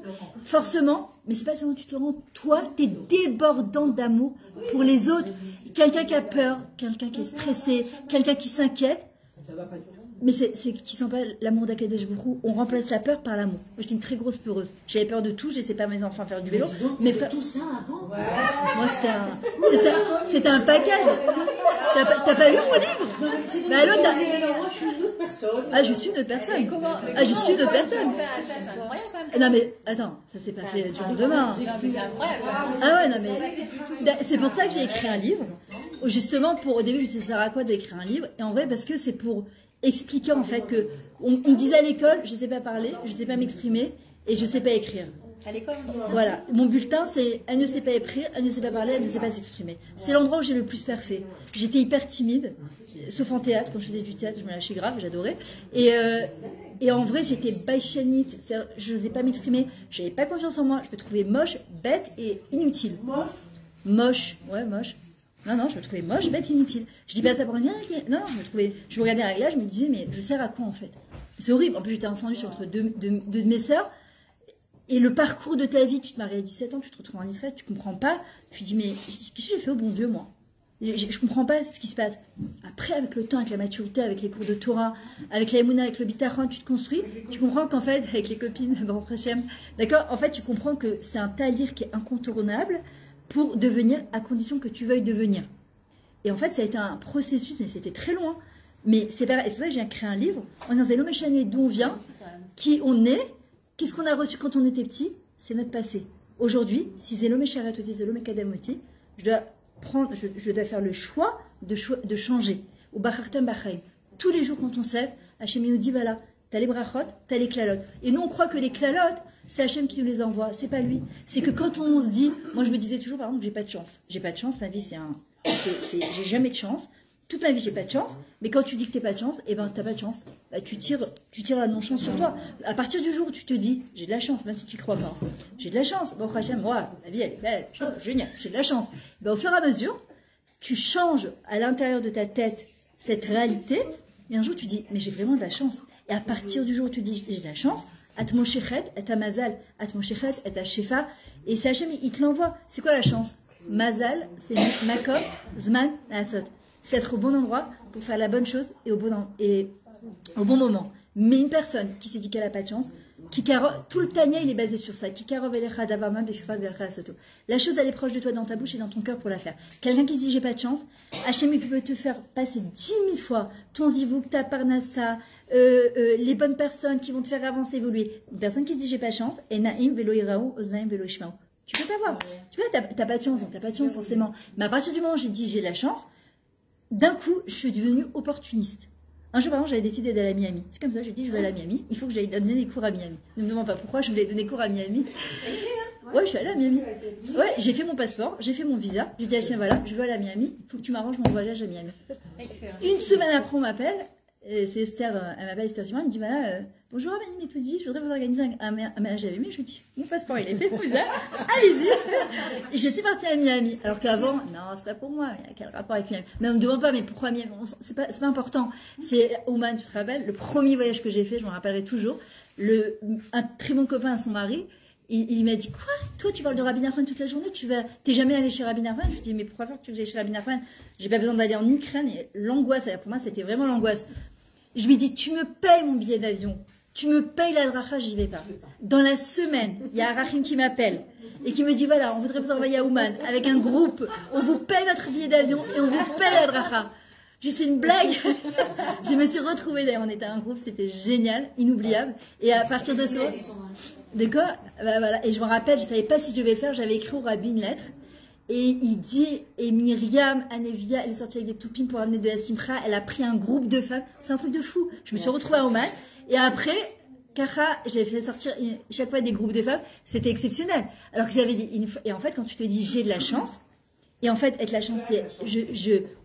forcément, mais c'est pas seulement tu te rends, toi, t'es débordante d'amour pour les autres. Quelqu'un qui a peur, quelqu'un qui est stressé, quelqu'un qui s'inquiète, mais c'est qui sent pas l'amour d'Akadosh Baruch Hu, on remplace la peur par l'amour. Moi, j'étais une très grosse peureuse. J'avais peur de tout, je laissais pas mes enfants faire du vélo. Mais tout ça avant. Moi, c'était un package. T'as pas lu mon livre? Mais alors, moi, je suis une autre personne. Ah, je suis une autre personne. Ah, je suis une autre personne. C'est incroyable quand même. Non, mais attends, ça s'est pas fait du jour au lendemain. C'est incroyable. Ah ouais, non, mais c'est pour ça que j'ai écrit un livre. Justement, au début, je me disais, ça sert à quoi d'écrire un livre? Et en vrai, parce que c'est pour expliquer en fait que on me disait à l'école, je sais pas parler, je sais pas m'exprimer et je sais pas écrire. À l'école, voilà, mon bulletin c'est elle ne sait pas écrire, elle ne sait pas parler, elle ne sait pas s'exprimer. C'est l'endroit où j'ai le plus percé. J'étais hyper timide, sauf en théâtre, quand je faisais du théâtre, je me lâchais grave, j'adorais. Et en vrai, j'étais baïchanite, je n'osais pas m'exprimer, j'avais pas confiance en moi, je me trouvais moche, bête et inutile. Moche, ouais, moche. Non, je me trouvais moche, bête, inutile. Je dis pas ça pour rien. Non, je me regardais à la je me disais, mais je sers à quoi en fait? C'est horrible. En plus, j'étais ensemble entre deux de mes sœurs. Et le parcours de ta vie, tu te maries à 17 ans, tu te retrouves en Israël, tu comprends pas. Tu te dis, mais qu'est-ce que j'ai fait au bon Dieu, moi? Je comprends pas ce qui se passe. Après, avec le temps, avec la maturité, avec les cours de Torah, avec la Emouna, avec le Bitachon, tu te construis. Tu comprends qu'en fait, avec les copines, d'accord? En fait, tu comprends que c'est un talir qui est incontournable pour devenir, à condition que tu veuilles devenir. Et en fait, ça a été un processus, mais c'était très loin. Mais c'est pour ça que j'ai créé un livre, en disant, Zélo Méchané, d'où on vient, qui on est, qu'est-ce qu'on a reçu quand on était petit, c'est notre passé. Aujourd'hui, si Zélo Mécharatoti, Zélo Mékadamoti, je dois faire le choix de changer. Ou Bachartem Bachaim. Tous les jours quand on sait, Hachem nous dit, voilà, t'as les brachot, t'as les klalotes. Et nous, on croit que les klalotes, c'est Hachem qui nous les envoie. C'est pas lui. C'est que quand on se dit, moi je me disais toujours, par exemple, j'ai pas de chance. J'ai pas de chance, ma vie j'ai jamais de chance. Toute ma vie, j'ai pas de chance. Mais quand tu dis que t'as pas de chance, eh ben, t'as pas de chance. Bah, tu tires la non-chance sur toi. À partir du jour où tu te dis, j'ai de la chance, même si tu crois pas. J'ai de la chance. Bon, Hachem, moi, la vie, elle est belle, génial, j'ai de la chance. Ben, au fur et à mesure, tu changes à l'intérieur de ta tête cette réalité. Et un jour, tu dis, mais j'ai vraiment de la chance. Et à partir du jour où tu dis, j'ai de la chance, Atmoshechet et Mazal, Atmoshechet et Shefa, et c'est Hachem, il te l'envoie. C'est quoi la chance? Mazal, c'est Makom, Zman, Asot. C'est être au bon endroit pour faire la bonne chose et au bon moment. Mais une personne qui se dit qu'elle n'a pas de chance, tout le Tania il est basé sur ça. La chose elle est proche de toi dans ta bouche et dans ton cœur pour la faire. Quelqu'un qui se dit j'ai pas de chance, Hachem il peut te faire passer 10 000 fois ton zivouk, ta parnassa, les bonnes personnes qui vont te faire avancer, évoluer. Une personne qui se dit j'ai pas de chance, et naim velo iraou, oznaim velo ishmaou. Tu peux pas voir. Tu vois, t'as pas de chance, donc t'as pas de chance forcément. Mais à partir du moment où j'ai dit j'ai de la chance, d'un coup, je suis devenue opportuniste. Un jour, par exemple, j'avais décidé d'aller à Miami. C'est comme ça, j'ai dit, je vais aller à Miami. Il faut que j'aille donner des cours à Miami. Ne me demande pas pourquoi je voulais donner cours à Miami. Ouais, je suis allée à Miami. Ouais, j'ai fait mon passeport, j'ai fait mon visa. J'ai dit, ah, tiens, voilà, je veux aller à Miami. Il faut que tu m'arranges mon voyage à Miami. Excellent. Une semaine après, on m'appelle. C'est Esther, elle m'appelle Esther Simon. Elle me dit, voilà, bonjour Amélie Metoudi, je voudrais vous organiser un mariage à Miami. Je lui dis, mon passeport il est fait, vous allez-y. Et je suis partie à Miami. Alors qu'avant, non, c'est pas pour moi, mais il y a quel rapport avec Miami? Mais on ne me demande pas, mais pourquoi Miami? C'est pas important. C'est Ouman, tu te rappelles, le premier voyage que j'ai fait, je m'en rappellerai toujours. Un très bon copain à son mari, il m'a dit, quoi? Toi, tu parles de Rabbi Nachman toute la journée, t'es jamais allé chez Rabbi Nachman? Je lui dis, mais pourquoi faire que tu veux que j'aille chez Rabbi Nachman? J'ai pas besoin d'aller en Ukraine. Et l'angoisse, pour moi, c'était vraiment l'angoisse. Je lui dis, tu me payes mon billet d'avion. Tu me payes la dracha, j'y vais pas. Dans la semaine, il y a Arachim qui m'appelle et qui me dit, voilà, on voudrait vous envoyer à Ouman avec un groupe. On vous paye votre billet d'avion et on vous paye la dracha. Je sais une blague. Je me suis retrouvée d'ailleurs, on était un groupe, c'était génial, inoubliable. Et à partir de ça, d'accord, bah, voilà. Et je me rappelle, je savais pas si je devais faire, j'avais écrit au rabbi une lettre. Et il dit, et Myriam, Anevia, elle est sortie avec des toupines pour amener de la simcha, elle a pris un groupe de femmes. C'est un truc de fou. Je me suis retrouvée à Ouman. Et après, Kara, j'ai fait sortir chaque fois des groupes de femmes. C'était exceptionnel. Alors que j'avais dit, et en fait, quand tu te dis j'ai de la chance, et en fait, être la chance, c'est,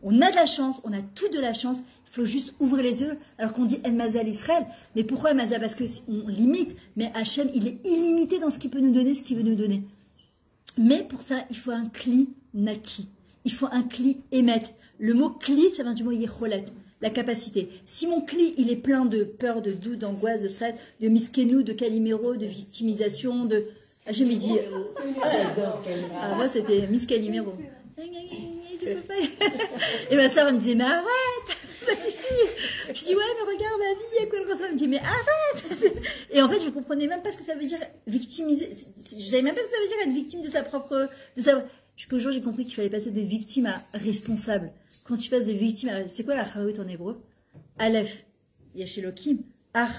on a de la chance, on a tout de la chance, il faut juste ouvrir les yeux, alors qu'on dit El Mazal Israël. Mais pourquoi El Mazal? Parce qu'on limite, mais Hachem, il est illimité dans ce qu'il peut nous donner, ce qu'il veut nous donner. Mais pour ça, il faut un kli naki. Il faut un kli émettre. Le mot kli, ça vient du mot yecholet, la capacité. Si mon kli, il est plein de peur, de doute, d'angoisse, de stress, de miskenou, de calimero, de victimisation, de... Hachem, il dit... Alors moi, c'était Miss Calimero. Et ma soeur me disait, mais arrête, ça suffit. Je dis, ouais, mais regarde ma vie, il y a quoi le ressort? Elle me dit, mais arrête. Et en fait, je ne comprenais même pas ce que ça veut dire victimiser. Je savais même pas ce que ça veut dire être victime de sa propre. Jusqu'au jour, j'ai compris qu'il fallait passer de victime à responsable. Quand tu passes de victime à. C'est quoi la charout en hébreu? Aleph, Yashelokim, Ach.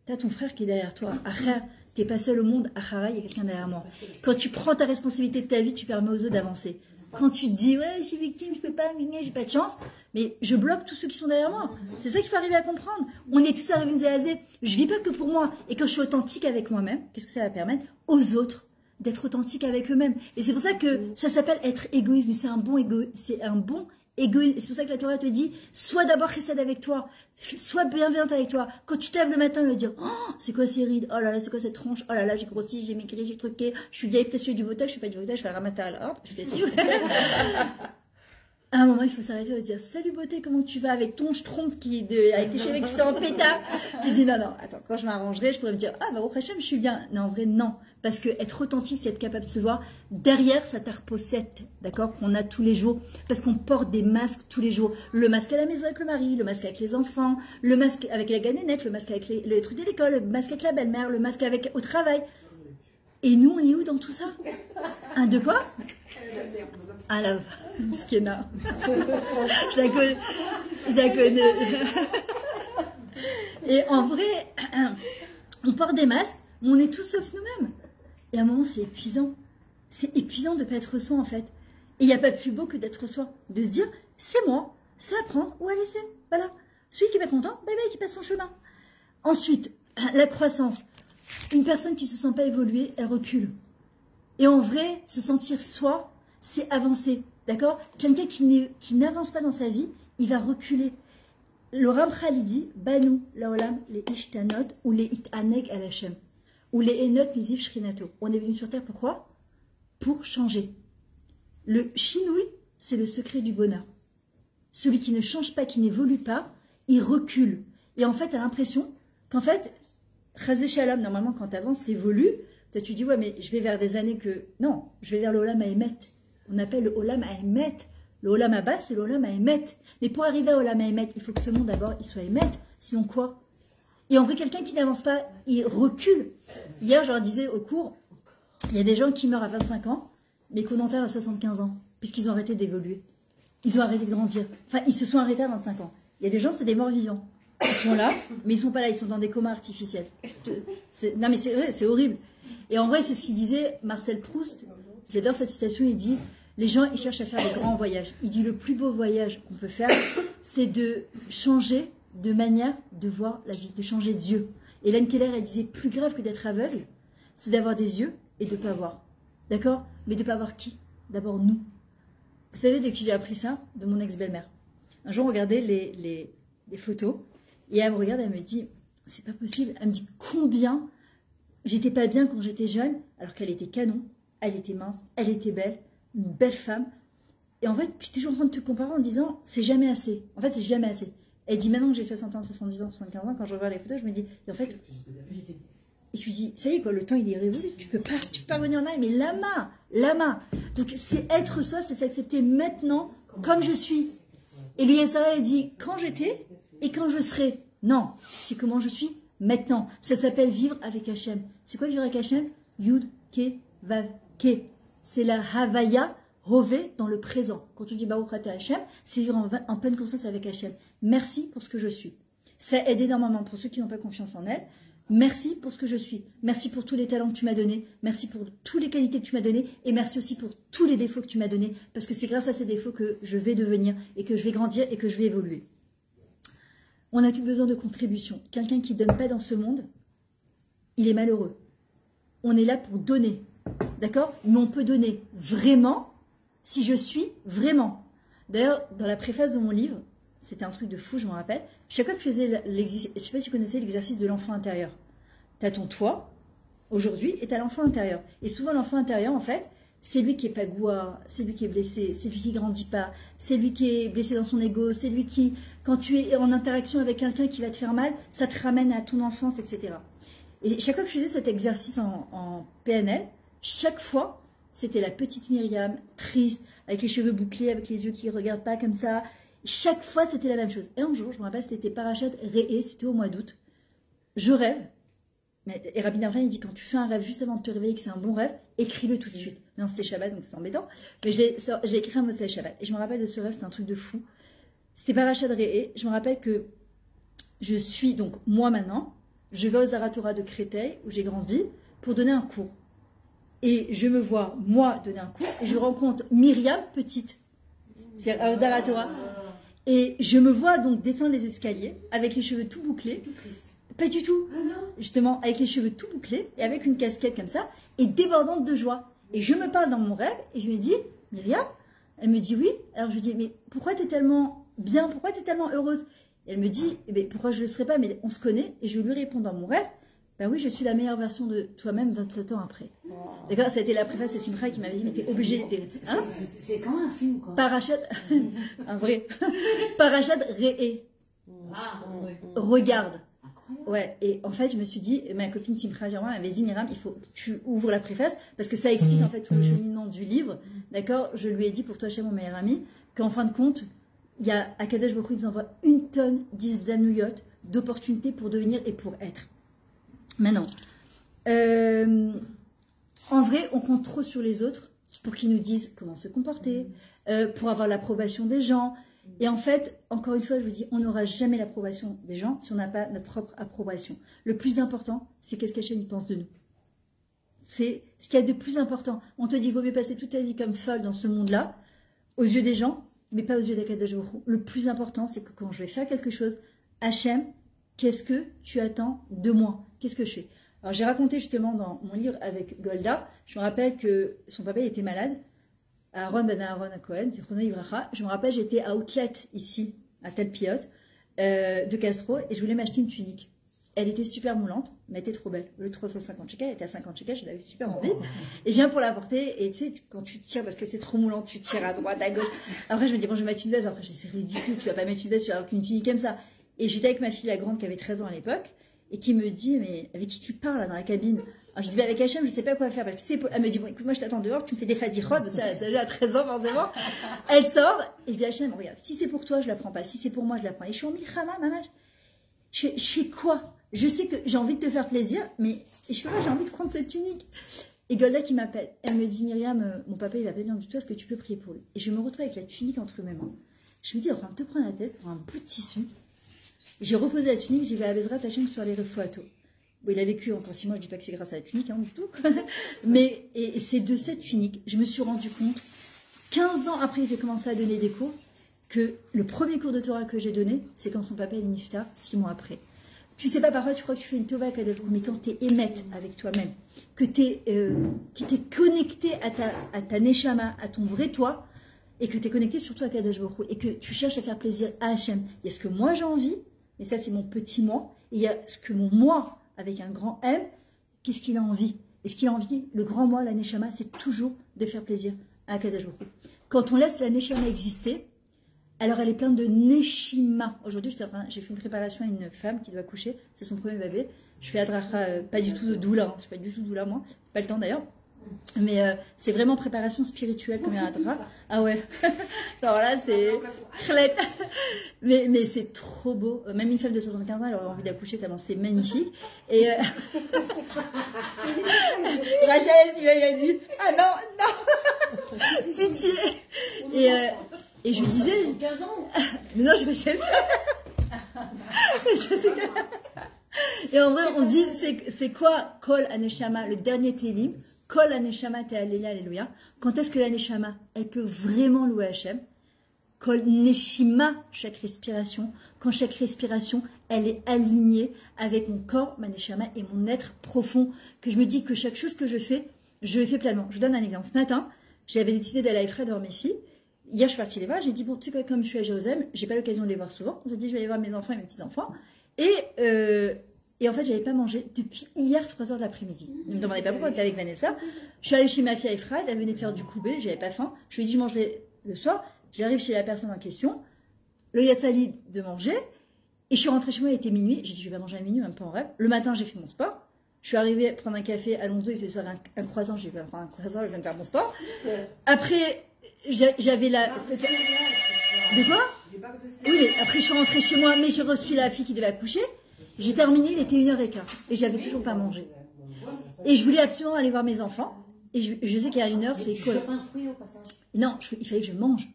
T'as ton frère qui est derrière toi. Achar, t'es pas seul au monde. Achara, il y a quelqu'un derrière moi. Quand tu prends ta responsabilité de ta vie, tu permets aux autres d'avancer. Quand tu te dis, ouais, je suis victime, je peux pas, j'ai pas de chance, mais je bloque tous ceux qui sont derrière moi. C'est ça qu'il faut arriver à comprendre. On est tous arrivés à zéro. Je vis pas que pour moi. Et quand je suis authentique avec moi-même, qu'est-ce que ça va permettre? Aux autres d'être authentiques avec eux-mêmes. Et c'est pour ça que ça s'appelle être égoïste, mais c'est un bon égoïsme. C'est pour ça que la Torah te dit, sois d'abord chesed avec toi, sois bienveillante avec toi. Quand tu te lèves le matin, tu vas dire, oh, c'est quoi ces rides? Oh là là, c'est quoi cette tronche? Oh là là, j'ai grossi, j'ai maigri, j'ai truqué, je suis vieille, peut-être je suis du botox, je suis pas du botox, je fais un ramatal, hop, je fais ci. À un moment, il faut s'arrêter et se dire, salut beauté, comment tu vas avec ton schtroumpf avec tes cheveux qui sont en pétard? Tu dis, non, attends, quand je m'arrangerai, je pourrais me dire, ah, bah, au Hachem, je suis bien. Non, en vrai, non. Parce que être authentique, c'est être capable de se voir derrière sa tarposette, d'accord, qu'on a tous les jours. Parce qu'on porte des masques tous les jours. Le masque à la maison avec le mari, le masque avec les enfants, le masque avec la ganénette, le masque avec les trucs de l'école, le masque avec la belle-mère, le masque au travail. Et nous, on est où dans tout ça? De quoi? Ah la Mskena. Je la connais. Et en vrai, on porte des masques, mais on est tous sauf nous-mêmes. Et à un moment, c'est épuisant. C'est épuisant de ne pas être soi, en fait. Et il n'y a pas plus beau que d'être soi. De se dire, c'est moi, c'est à prendre ou à laisser. Voilà. Celui qui est pas content, bye bye, qui passe son chemin. Ensuite, la croissance. Une personne qui ne se sent pas évoluer, elle recule. Et en vrai, se sentir soi, c'est avancer. D'accord? Quelqu'un qui n'avance pas dans sa vie, il va reculer. Le Ramchal, il dit, Banu, laolam, les ishtanot, ou les itaneg al Hashem, ou les enot mizif shrinato. On est venu sur terre pourquoi? Pour changer. Le chinoui, c'est le secret du bonheur. Celui qui ne change pas, qui n'évolue pas, il recule. Et en fait, tu as l'impression qu'en fait, Chazvé Shalom, normalement, quand tu avances, tu évolues. Toi, tu dis, ouais, mais je vais vers des années que... Non, je vais vers le Olam Haemet. On appelle le Olam Haemet. Le Olam Abba, c'est le Olam Haemet. Mais pour arriver au Olam Haemet, il faut que ce monde, d'abord, il soit Haemet. Sinon quoi? Et en vrai, quelqu'un qui n'avance pas, il recule. Hier, je leur disais au cours, il y a des gens qui meurent à 25 ans, mais qu'on enterre à 75 ans, puisqu'ils ont arrêté d'évoluer. Ils ont arrêté de grandir. Enfin, ils se sont arrêtés à 25 ans. Il y a des gens, c'est des morts vivants. Ils sont là, mais ils sont pas là, ils sont dans des comas artificiels. Non, mais c'est vrai, c'est horrible. Et en vrai, c'est ce qu'il disait Marcel Proust. J'adore cette citation, il dit, les gens, ils cherchent à faire des grands voyages. Il dit, le plus beau voyage qu'on peut faire, c'est de changer de manière de voir la vie, de changer d'yeux. Hélène Keller, elle disait, plus grave que d'être aveugle, c'est d'avoir des yeux et de ne pas voir. D'accord? Mais de ne pas voir qui? D'abord nous. Vous savez de qui j'ai appris ça? De mon ex-belle-mère. Un jour, on regardait les photos, et elle me regarde, elle me dit, c'est pas possible. Elle me dit combien j'étais pas bien quand j'étais jeune, alors qu'elle était canon, elle était mince, elle était belle, une belle femme. Et en fait, tu es toujours en train de te comparer en disant, c'est jamais assez. En fait, c'est jamais assez. Elle dit, maintenant que j'ai 60 ans, 70 ans, 75 ans, quand je revois les photos, je me dis, et en fait, et tu dis, ça y est, quoi, le temps, il est révolu, tu peux pas revenir en arrière, mais lama. Donc, c'est être soi, c'est s'accepter maintenant, comme je suis. Et lui, elle dit, quand j'étais et quand je serai. Non, c'est comment je suis maintenant. Ça s'appelle vivre avec Hachem. C'est quoi vivre avec Hachem? Yud, Ke, Vav, Ke. C'est la Havaya, Rové dans le présent. Quand tu dis Baruch Ata Hachem, c'est vivre en pleine conscience avec Hachem. Merci pour ce que je suis. Ça aide énormément pour ceux qui n'ont pas confiance en elle. Merci pour ce que je suis. Merci pour tous les talents que tu m'as donnés. Merci pour toutes les qualités que tu m'as données. Et merci aussi pour tous les défauts que tu m'as donnés. Parce que c'est grâce à ces défauts que je vais devenir et que je vais grandir et que je vais évoluer. On a tout besoin de contribution. Quelqu'un qui ne donne pas dans ce monde, il est malheureux. On est là pour donner. D'accord? Mais on peut donner vraiment si je suis vraiment. D'ailleurs, dans la préface de mon livre, c'était un truc de fou, je me rappelle. Chaque fois que je faisais l'exercice, je sais pas si tu connaissais l'exercice de l'enfant intérieur. Tu as ton toi, aujourd'hui, et tu as l'enfant intérieur. Et souvent, l'enfant intérieur, en fait, c'est lui qui est pagouard, c'est lui qui est blessé, c'est lui qui grandit pas, c'est lui qui est blessé dans son ego, c'est lui qui, quand tu es en interaction avec quelqu'un qui va te faire mal, ça te ramène à ton enfance, etc. Et chaque fois que je faisais cet exercice en PNL, chaque fois, c'était la petite Myriam, triste, avec les cheveux bouclés, avec les yeux qui ne regardent pas comme ça. Chaque fois, c'était la même chose. Et un jour, je me rappelle, c'était Parashat Re'e, c'était au mois d'août. Je rêve. Et Rabbi Abraham, il dit, quand tu fais un rêve juste avant de te réveiller, que c'est un bon rêve, écris-le tout de suite. Non, c'était Shabbat, donc c'est embêtant. Mais j'ai écrit un mot, c'est Shabbat. Et je me rappelle de ce rêve, c'était un truc de fou. C'était Parashat Re'e. Je me rappelle que je suis, donc, moi maintenant, je vais au Zaratora de Créteil, où j'ai grandi, pour donner un cours. Et je me vois, moi, donner un cours, et je rencontre Myriam, petite. C'est au Zaratora. Et je me vois donc descendre les escaliers, avec les cheveux tout bouclés. Tout triste. Pas du tout. Ah non. Justement, avec les cheveux tout bouclés, et avec une casquette comme ça, et débordante de joie. Et je me parle dans mon rêve, et je lui dis, Myriam, elle me dit oui. Alors je lui dis, mais pourquoi tu es tellement bien, pourquoi tu es tellement heureuse? Et elle me dit, eh bien, pourquoi je ne le serais pas, mais on se connaît. Et je lui réponds dans mon rêve, ben oui, je suis la meilleure version de toi-même 27 ans après. D'accord, ça a été la préface, c'est Simcha qui m'avait dit, mais t'es obligée. Hein, c'est comme un film, quoi. Parashat, un vrai. Parashat Re'e. Ah, ouais. Regarde. Incroyable. Ouais, et en fait, je me suis dit, ma copine Simcha Germain m'avait dit, Myriam, il faut que tu ouvres la préface, parce que ça explique en fait tout le cheminement du livre. D'accord, je lui ai dit, pour toi, chez mon meilleur ami, qu'en fin de compte, il y a Akadosh Baruch Hu nous envoie une tonne d'izdanuyot, d'opportunités pour devenir et pour être. Maintenant, en vrai, on compte trop sur les autres pour qu'ils nous disent comment se comporter, pour avoir l'approbation des gens. Et en fait, encore une fois, je vous dis, on n'aura jamais l'approbation des gens si on n'a pas notre propre approbation. Le plus important, c'est qu'est-ce qu'Hachem pense de nous. C'est ce qu'il y a de plus important. On te dit, il vaut mieux passer toute ta vie comme folle dans ce monde-là, aux yeux des gens, mais pas aux yeux d'Akadosh Baruch Hu. Le plus important, c'est que quand je vais faire quelque chose, Hachem, qu'est-ce que tu attends de moi? Qu'est-ce que je fais? Alors, j'ai raconté justement dans mon livre avec Golda, je me rappelle que son papa il était malade, Aaron Ben Aaron à Cohen, c'est Chrono Ivracha. Je me rappelle, j'étais à Outlet ici, à Talpiot, de Castro, et je voulais m'acheter une tunique. Elle était super moulante, mais elle était trop belle. Le 350 shekels, elle était à 50 shekels, je l'avais super envie. Et je viens pour la porter, et tu sais, quand tu tires, parce que c'est trop moulant, tu tires à droite, à gauche. Après, je me dis, bon, je vais mettre une veste. Après, je dis, c'est ridicule, tu vas pas mettre une veste, tu vas avoir qu'une tunique comme ça. Et j'étais avec ma fille, la grande, qui avait 13 ans à l'époque, et qui me dit, mais avec qui tu parles là, dans la cabine? Alors, je dis, bah, avec Hachem, je sais pas quoi faire, parce que c'est, elle me dit, bon, écoute, moi, je t'attends dehors, tu me fais des fadichot, ça j'ai à 13 ans, forcément. Elle sort, et je dis, Hachem, regarde, si c'est pour toi, je la prends pas, si c'est pour moi, je la prends. Et je suis en milchama, maman. Je fais quoi? Je sais que j'ai envie de te faire plaisir, mais je fais pas, j'ai envie de prendre cette tunique. Et Golda qui m'appelle, elle me dit, Myriam, mon papa, il va pas bien du tout, est-ce que tu peux prier pour lui? Et je me retrouve avec la tunique entre mes mains. Je me dis, en train de te prendre la tête pour un bout de tissu. J'ai reposé la tunique, j'ai vu à Bezrat Hachem sur les refouatos. Bon, il a vécu encore 6 mois, je dis pas que c'est grâce à la tunique, hein, du tout. Mais et c'est de cette tunique, je me suis rendu compte, 15 ans après que j'ai commencé à donner des cours, que le premier cours de Torah que j'ai donné, c'est quand son papa est niftar, 6 mois après. Tu sais pas, parfois tu crois que tu fais une tova à Kadosh, mais quand tu es émette avec toi-même, que tu es connecté à ta neshama, à ton vrai toi, et que tu es connecté surtout à Kadosh Baruch Hu, et que tu cherches à faire plaisir à Hachem. Et est-ce que moi j'ai envie? mais ça c'est mon petit moi. Et il y a ce que mon moi, avec un grand M, qu'est-ce qu'il a envie? Et ce qu'il a envie, le grand moi, la Neshama, c'est toujours de faire plaisir à Akadosh Baruch Hu. Quand on laisse la Neshama exister, alors elle est pleine de Neshima. Aujourd'hui, j'ai fait une préparation à une femme qui doit accoucher, c'est son premier bébé. Je fais Adracha, pas du tout de doula, hein. Je fais pas du tout de doula moi, pas le temps d'ailleurs. Mais c'est vraiment préparation spirituelle comme un Adracha. Ah ouais, alors là c'est... mais c'est trop beau. Même une femme de 75 ans, elle aurait envie d'accoucher tellement c'est magnifique. Et Rachel, tu m'as dit, ah non, pitié. Et je lui disais... 15 ans. Mais non, je me sais Et en vrai, on dit, c'est quoi Kol Aneshama, le dernier Télim, Kol Aneshama te alléluia. Quand est-ce que la Neshama, elle peut vraiment louer Hachem? Kol Neshima, chaque respiration, quand chaque respiration, elle est alignée avec mon corps, ma Neshama et mon être profond, que je me dis que chaque chose que je fais pleinement. Je donne un exemple. Ce matin, j'avais décidé d'aller à Efraïm voir mes filles. Hier, je suis partie les voir, j'ai dit, bon, tu sais quoi, comme je suis à Jérusalem, j'ai pas l'occasion de les voir souvent. On s'est dit, je vais aller voir mes enfants et mes petits-enfants. Et en fait, j'avais pas mangé depuis hier 3h de l'après-midi. Ne me demandez pas pourquoi, j'étais avec Vanessa. Je suis allée chez ma fille à Efraïm, elle venait de faire du koubé, j'avais pas faim. Je lui ai dit, je mangerai le soir. J'arrive chez la personne en question, le yatzali de manger, et je suis rentrée chez moi, il était minuit. J'ai dit, je vais pas manger à minuit, même pas en rêve. Le matin, j'ai fait mon sport. Je suis arrivée prendre un café à Lonzo, il te sort un croissant, je vais prendre un croissant, je viens de faire mon sport. Après, j'avais la... De quoi? Oui, mais après je suis rentrée chez moi, mais j'ai reçu la fille qui devait accoucher. J'ai terminé, il était 1h15 et j'avais toujours pas mangé. Et je voulais absolument aller voir mes enfants. Et je sais qu'à 1h, c'est quoi? Tu pas un fruit au passage? Non, il fallait que je mange.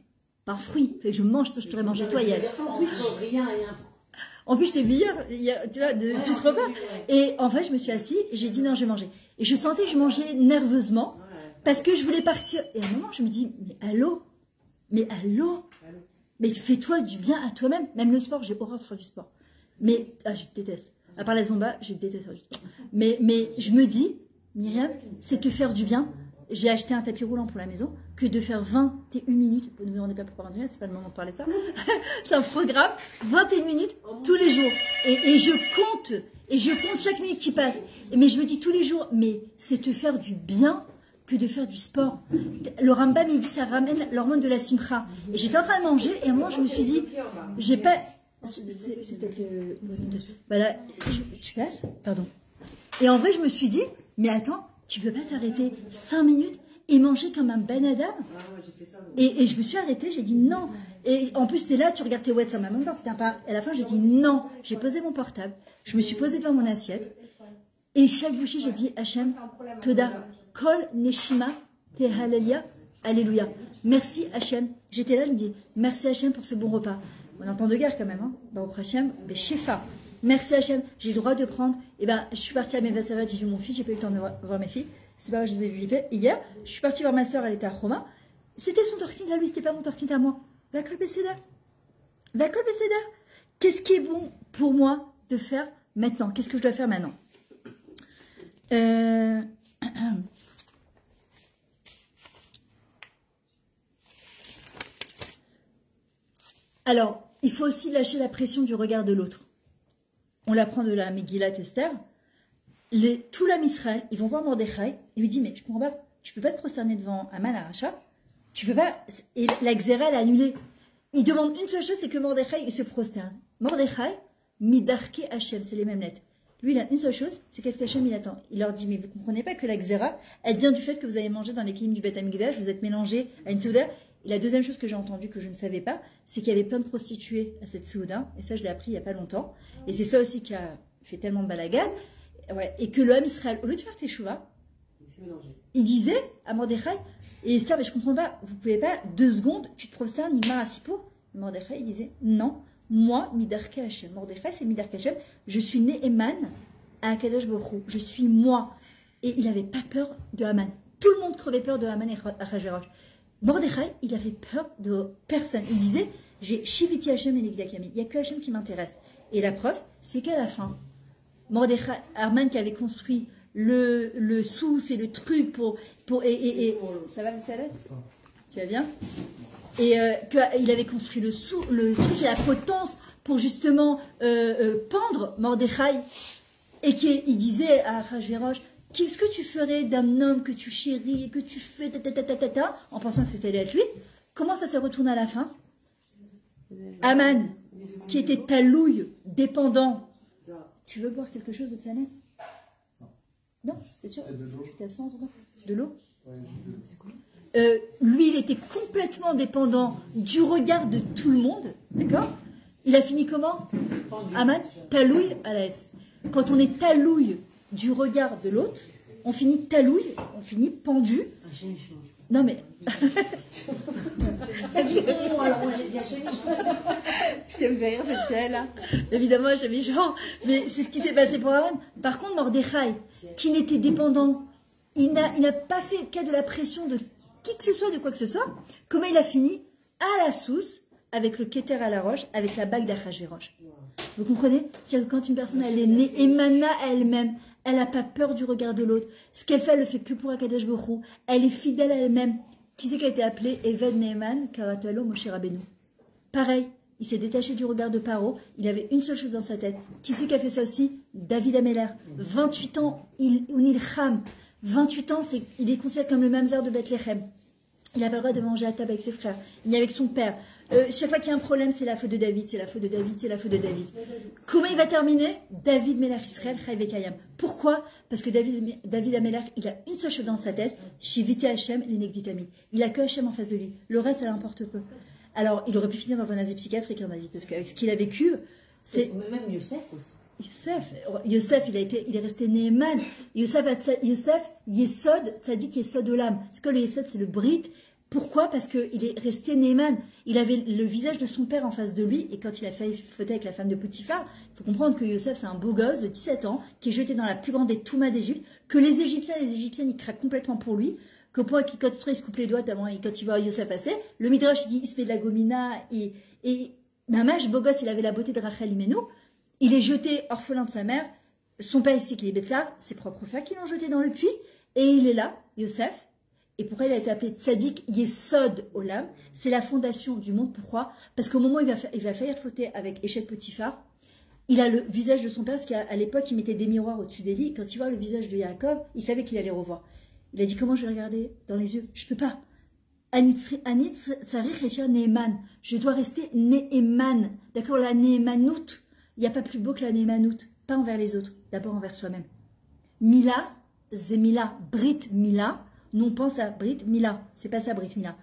Pas un fruit, il fallait que je mange, je t'aurais mangé toi hier. Rien. En plus, je t'ai vu hier, tu vois, depuis ce repas. Et en fait, je me suis assise et j'ai dit non, je vais manger. Et je sentais que je mangeais nerveusement parce que je voulais partir. Et à un moment, je me dis, mais allô, mais fais-toi du bien à toi-même. Même le sport, j'ai horreur de faire du sport. Mais, je déteste. À part la zumba, je déteste faire du sport. Mais je me dis, Myriam, c'est te faire du bien. J'ai acheté un tapis roulant pour la maison, que de faire 21 minutes, ne me demandez pas pourquoi 21 minutes, c'est pas le moment de parler de ça, c'est un programme, 21 minutes tous les jours. Et je compte chaque minute qui passe. Mais je me dis tous les jours, mais c'est te faire du bien que de faire du sport. Le Rambam, il dit, ça ramène l'hormone de la simcha. Et j'étais en train de manger, et à un moment, je me suis dit, j'ai pas... C'est peut-être le... Voilà, tu passes? Pardon. Et en vrai, je me suis dit, mais attends, tu peux pas t'arrêter 5 minutes et manger comme un banadam? Et je me suis arrêtée, j'ai dit non. Et en plus, tu es là, tu regardes tes WhatsApp, en même temps, c'était un pas. Et à la fin, j'ai dit non. J'ai posé mon portable, je me suis posée devant mon assiette. Et chaque bouchée, j'ai dit Hachem, Toda, Kol Neshima, Te Halelia, Alléluia. Merci Hachem. J'étais là, je me dis merci Hachem pour ce bon repas. On entend de guerre quand même, hein. Baruch Hachem, Shefa. Merci Hachem, j'ai le droit de prendre. Et ben, je suis partie à mes Vassavat, j'ai vu mon fils, j'ai pas eu le temps de voir mes filles. C'est pas vrai, je les ai vues hier. Je suis partie voir ma soeur, elle était à Roma. C'était son tortine à lui, c'était pas mon tortine à moi. D'accord, Besséda. Qu'est-ce qui est bon pour moi de faire maintenant? Qu'est-ce que je dois faire maintenant? Alors, il faut aussi lâcher la pression du regard de l'autre. On l'apprend de la Megillat Esther. Tout l'âme Israël, ils vont voir Mordechai, il lui dit, mais je comprends pas, tu peux pas te prosterner devant Aman Aracha, tu peux pas, et la Xéra, elle est annulée. Il demande une seule chose, c'est que Mordechai, il se prosterne. Mordechai, Midarke Hachem, c'est les mêmes lettres. Lui, il a une seule chose, c'est qu'est-ce qu'Hachem il attend. Il leur dit, mais vous comprenez pas que la Xéra, elle vient du fait que vous avez mangé dans les kilim du Beth Amikdash, vous êtes mélangé à une Souda. Et la deuxième chose que j'ai entendue, que je ne savais pas, c'est qu'il y avait plein de prostituées à cette Souda, et ça, je l'ai appris il y a pas longtemps. Et c'est ça aussi qui a fait tellement de balagan. Ouais, et que le Ham Israël, au lieu de faire teshuva, il disait à Mordechai, et Esther, mais je comprends pas, vous pouvez pas, 2 secondes, tu te prosternes, Nigmar Asipo. Mordechai, il disait, non, moi, Midarke Hashem. Mordechai, c'est Midarke Hashem, je suis Ne'eman à Akadosh Baruch Hu, je suis moi. Et il n'avait pas peur de Haman. Tout le monde crevait peur de Haman et Achashverosh. Mordechai, il avait peur de personne. Il disait, j'ai Shiviti Hashem et Negda Kamid, il n'y a que Hashem qui m'intéresse. Et la preuve, c'est qu'à la fin, Mordechai, Haman qui avait construit le sous, c'est le truc pour ça va, Salette? Tu vas bien? Et qu'il avait construit le truc et la potence pour justement pendre Mordechai. Et qu'il disait à Achashverosh, qu'est-ce que tu ferais d'un homme que tu chéris, que tu fais en pensant que c'était être lui? Comment ça s'est retourné à la fin? Aman, qui était talouille, dépendant. Tu veux boire quelque chose de Tzanet? Non, c'est sûr. Tu t'assois en tout cas. De l'eau? Lui, il était complètement dépendant du regard de tout le monde, d'accord? Il a fini comment? Aman, talouille à la S. Quand on est talouille du regard de l'autre, on finit talouille, on finit pendu. Non mais... Ça me fait rire cette scène là. Évidemment, j'ai méchant, mais c'est ce qui s'est passé pour Aaron. Par contre, Mordechai, qui n'était dépendant, il n'a pas fait cas de la pression de qui que ce soit, de quoi que ce soit. Comment il a fini? À la sauce, avec le keter à la roche, avec la bague d'Achashverosh. Vous comprenez? C'est-à-dire que quand une personne elle est née émana à elle-même, elle n'a pas peur du regard de l'autre. Ce qu'elle fait, elle le fait que pour Akadosh Baruch Hu. Elle est fidèle à elle-même. Qui c'est qui a été appelé Eved Neeman Karatalo Moshe Rabbeinu? Pareil, il s'est détaché du regard de Paro. Il avait une seule chose dans sa tête. Qui c'est qui a fait ça aussi? David Ameller. 28 ans, il Kham. 28 ans, il est considéré comme le mamzer de Bethléem. Il n'a pas le droit de manger à table avec ses frères, ni avec son père. Chaque fois qu'il y a un problème, c'est la faute de David, c'est la faute de David, c'est la faute de David. Comment il va terminer? David Melech Israël, Chai Vekayam. Pourquoi? Parce que David Amelech, il a une seule chose dans sa tête, Shiviti Hashem, l'Inegditami. Il a que Hashem en face de lui. Le reste, ça l'importe peu. Alors, il aurait pu finir dans un asile psychiatrique, en David, parce qu'avec ce qu'il a vécu, c'est... Même Youssef aussi. Youssef, il est resté Neeman. Youssef, Yesod, ça dit Yesod Olam. Parce que le Yesod, c'est le Brit. Pourquoi? Parce qu'il est resté Neeman. Il avait le visage de son père en face de lui. Et quand il a failli fauter avec la femme de Potiphar, il faut comprendre que Youssef, c'est un beau gosse de 17 ans, qui est jeté dans la plus grande des Toumas d'Égypte, que les Égyptiens, ils craquent complètement pour lui. Qu'au point qu'il, quand il se coupe les doigts, quand il voit Youssef passer, le Midrash, il dit, il se fait de la gomina, et Mamash, beau gosse, il avait la beauté de Rachel Imenu. Il est jeté orphelin de sa mère. Son père ici, qu'il est Betsar, ses propres frères qui l'ont jeté dans le puits. Et il est là, Youssef. Et pourquoi il a été appelé Tzadik Yesod Olam? C'est la fondation du monde. Pourquoi? Parce qu'au moment où il va faillir fauter avec Échec Potiphar, il a le visage de son père, parce qu'à l'époque, il mettait des miroirs au-dessus des lits. Quand il voit le visage de Yaakov, il savait qu'il allait revoir. Il a dit, comment je vais regarder dans les yeux? Je peux pas. Je dois rester Neeman. D'accord? La Neemanout. Il n'y a pas plus beau que la Neemanout. Pas envers les autres, d'abord envers soi-même. Mila, Zemila, Brit Mila. Non, pense à Brit Mila. C'est pas ça, Brit Mila.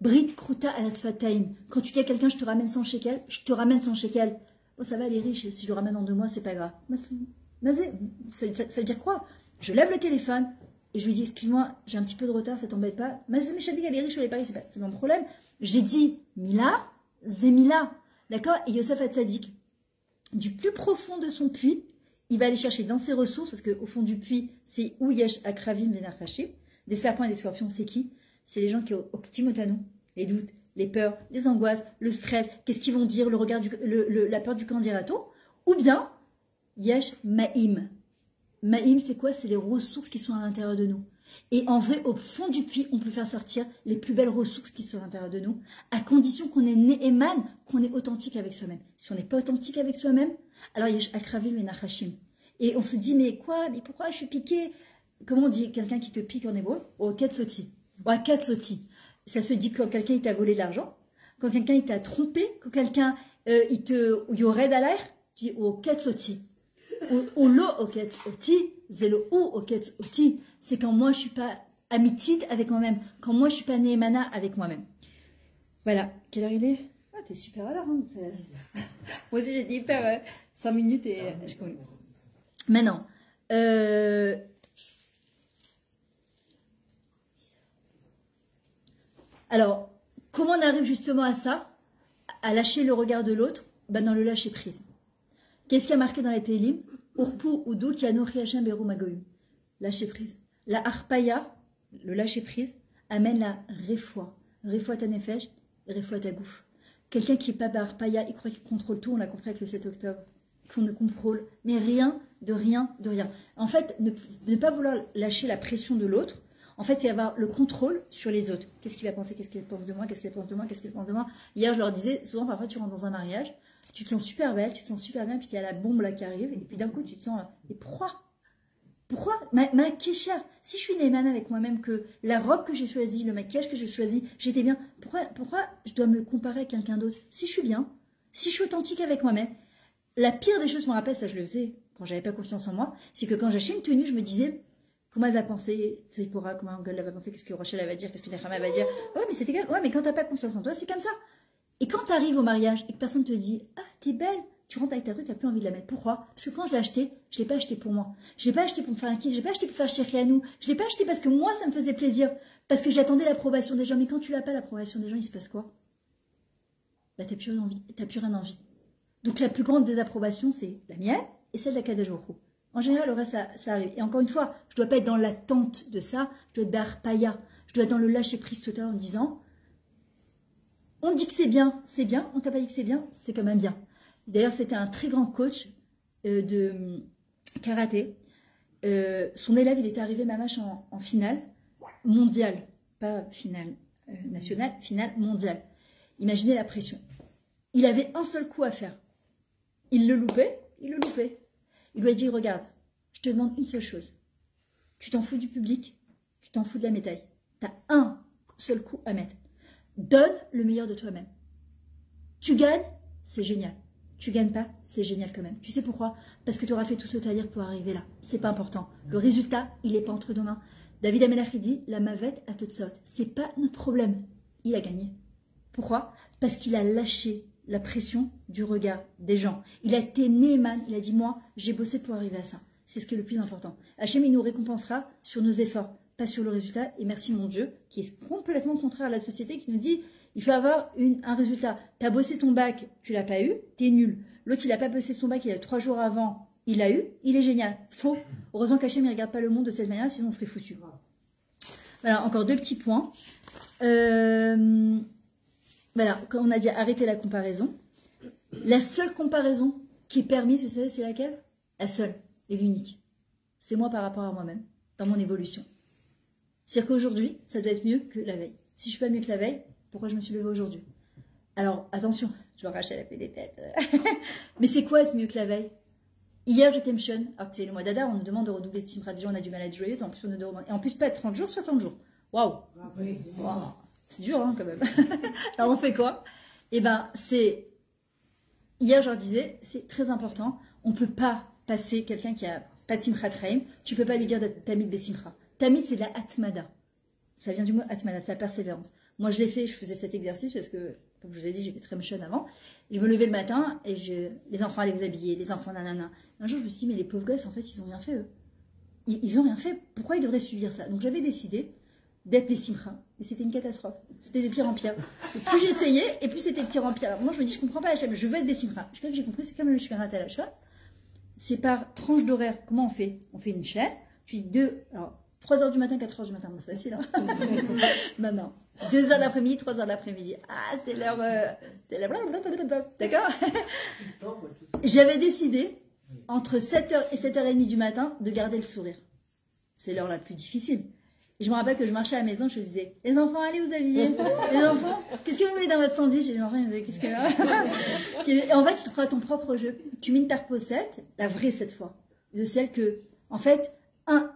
Brit Kruta Alatzfataim. Quand tu dis à quelqu'un, je te ramène 100 shekels, je te ramène 100 shekels. Bon, ça va, elle est riche. Si je le ramène en 2 mois, c'est pas grave. Ça veut dire quoi? Je lève le téléphone et je lui dis, excuse-moi, j'ai un petit peu de retard, ça t'embête pas? Mais je dis qu'elle est riche, elle est pas riche, c'est mon problème. J'ai dit Mila, Zemila. D'accord? Et Yosef Hatzadik, du plus profond de son puits, il va aller chercher dans ses ressources, parce qu'au fond du puits, c'est où Yesh Akravim Venachashim. Des serpents et des scorpions, c'est qui? C'est les gens qui ont au Timotano, les doutes, les peurs, les angoisses, le stress, qu'est-ce qu'ils vont dire, le regard la peur du candidato. Ou bien, Yesh Ma'im. Ma'im, c'est quoi? C'est les ressources qui sont à l'intérieur de nous. Et en vrai, au fond du puits, on peut faire sortir les plus belles ressources qui sont à l'intérieur de nous, à condition qu'on est Ne'eman, qu'on est authentique avec soi-même. Si on n'est pas authentique avec soi-même, alors Yesh Akravim et Nachashim. Et on se dit, mais quoi? Mais pourquoi je suis piqué? Comment on dit quelqu'un qui te pique en hébreu? Au Ketsoti. Ou à Ketsoti. Ça se dit quand quelqu'un t'a volé de l'argent, quand quelqu'un t'a trompé, quand quelqu'un il yored à l'air, tu dis au Ketsoti. Ou lo au Ketsoti, zélo ou au Ketsoti. C'est quand moi je suis pas amitite avec moi-même, quand moi je suis pas neemana avec moi-même. Voilà. Quelle heure il est? Ah, t'es super à l'heure. Hein, moi aussi j'ai dit hyper 5 minutes et je connais. Maintenant. Alors, comment on arrive justement à ça? À lâcher le regard de l'autre? Ben dans le lâcher prise. Qu'est-ce qui a marqué dans les Télim? Urpu Udu Kianochi Hashem Beru Magoyim. Lâcher prise. La harpaya, le lâcher prise, amène la refoua. Refoua ta nefesh, refoua ta gouf. Quelqu'un qui n'est pas harpaya, il croit qu'il contrôle tout, on l'a compris avec le 7 octobre. Qu'on ne contrôle, mais rien, de rien, de rien. En fait, ne pas vouloir lâcher la pression de l'autre, en fait, c'est avoir le contrôle sur les autres. Qu'est-ce qu'il va penser? Qu'est-ce qu'il pense de moi? Qu'est-ce qu'il pense de moi? Qu'est-ce qu'il pense de moi? Hier, je leur disais, souvent, parfois, tu rentres dans un mariage. Tu te sens super belle, tu te sens super bien, puis il y a la bombe là qui arrive, et puis d'un coup tu te sens, mais pourquoi? Pourquoi ma Kesha, si je suis Neyman avec moi-même, que la robe que j'ai choisie, le maquillage que j'ai choisi, j'étais bien, pourquoi je dois me comparer à quelqu'un d'autre? Si je suis bien, si je suis authentique avec moi-même, la pire des choses, je me rappelle, ça je le faisais quand j'avais pas confiance en moi, c'est que quand j'achetais une tenue, je me disais, comment elle va penser, Sephora, comment Angel va penser, qu'est-ce que Rochelle va dire, qu'est-ce que Nehama va dire, ouais mais quand t'as pas confiance en toi, c'est comme ça. Et quand t'arrives au mariage et que personne te dit, ah t'es belle, tu rentres avec ta truc, t'as plus envie de la mettre. Pourquoi? Parce que quand je l'ai acheté, je l'ai pas acheté pour moi. Je l'ai pas acheté pour me faire un kiff, je l'ai pas acheté pour faire chérie à nous. Je l'ai pas acheté parce que moi, ça me faisait plaisir. Parce que j'attendais l'approbation des gens. Mais quand tu l'as pas, l'approbation des gens, il se passe quoi? Bah, t'as plus rien envie. T'as plus rien envie. Donc, la plus grande désapprobation, c'est la mienne et celle d'Akadosh Baruch Hu. En général, le reste, ça arrive. Et encore une fois, je dois pas être dans l'attente de ça. Je dois être d'arpaya. Je dois être dans le lâcher prise total en me disant, on dit que c'est bien. On t'a pas dit que c'est bien, c'est quand même bien. D'ailleurs, c'était un très grand coach de karaté. Son élève, il était arrivé mamache en finale mondiale. Pas finale nationale, finale mondiale. Imaginez la pression. Il avait un seul coup à faire. Il le loupait. Il lui a dit, regarde, je te demande une seule chose. Tu t'en fous du public, tu t'en fous de la médaille. Tu as un seul coup à mettre. Donne le meilleur de toi-même. Tu gagnes, c'est génial. Tu gagnes pas, c'est génial quand même. Tu sais pourquoi? Parce que tu auras fait tout ce tailleur pour arriver là. C'est pas important. Le résultat, il est pas entre nos mains. David Amelach, il dit, la mavette à toute sorte. C'est pas notre problème. Il a gagné. Pourquoi? Parce qu'il a lâché la pression du regard des gens. Il a été Neyman. Il a dit, moi, j'ai bossé pour arriver à ça. C'est ce qui est le plus important. Hachem, il nous récompensera sur nos efforts, pas sur le résultat. Et merci mon Dieu, qui est complètement contraire à la société, qui nous dit, il faut avoir un résultat. Tu as bossé ton bac, tu l'as pas eu, tu es nul. L'autre, il n'a pas bossé son bac, il a eu 3 jours avant, il l'a eu, il est génial. Faux. Heureusement qu'Hachem ne regarde pas le monde de cette manière, sinon on serait foutu. Voilà, encore 2 petits points. Voilà, comme on a dit, arrêtez la comparaison. La seule comparaison qui est permise, vous savez, c'est laquelle? La seule et l'unique. C'est moi par rapport à moi-même, dans mon évolution. C'est-à-dire qu'aujourd'hui, ça doit être mieux que la veille. Si je ne suis pas mieux que la veille, pourquoi je me suis levée aujourd'hui? Alors, attention, je vois Rachel a fait des têtes. Mais c'est quoi être mieux que la veille? Hier, j'étais Mshon. Alors que c'est le mois d'Adar, on nous demande de redoubler de Simra. Déjà, on a du mal à être joyeuse. En plus, on nous demande... Et en plus, pas être 30 jours, 60 jours. Waouh! Wow. C'est dur, hein, quand même. Alors, on fait quoi? Eh ben, c'est... Hier, je leur disais, c'est très important. On ne peut pas passer quelqu'un qui a pas de Simchat Chaim. Tu ne peux pas lui dire Tamid Besimcha. Tamid, c'est de la Atmada. Ça vient du mot Atmada, c'est la persévérance. Moi, je l'ai fait, je faisais cet exercice parce que, comme je vous ai dit, j'étais très jeune avant. Je me levais le matin et les enfants allaient vous habiller, les enfants nanana. Un jour, je me suis dit, mais les pauvres gosses, en fait, ils n'ont rien fait, eux. Ils n'ont rien fait. Pourquoi ils devraient subir ça? Donc, j'avais décidé d'être les Simcha. Mais c'était une catastrophe. C'était de pire en pire. Et plus j'essayais, et plus c'était de pire en pire. Moi, je me dis, je comprends pas la chaîne, je veux être des Simcha. Je crois que j'ai compris, c'est comme le Shmirat à l'achat. C'est par tranche d'horaire. Comment on fait? On fait une chaîne, puis 3h du matin, 4h du matin, bon, c'est facile, hein. Non. 2h l'après-midi, 3h l'après-midi. Ah, c'est l'heure... D'accord? J'avais décidé, entre 7h et 7h30 du matin, de garder le sourire. C'est l'heure la plus difficile. Et je me rappelle que je marchais à la maison, je disais, les enfants, allez vous habiller. Les enfants, qu'est-ce que vous voulez dans votre sandwich? Et les enfants, ils me disaient, qu'est-ce que... Et en fait, tu te feras ton propre jeu. Tu mines ta recette, la vraie cette fois. De celle que, en fait...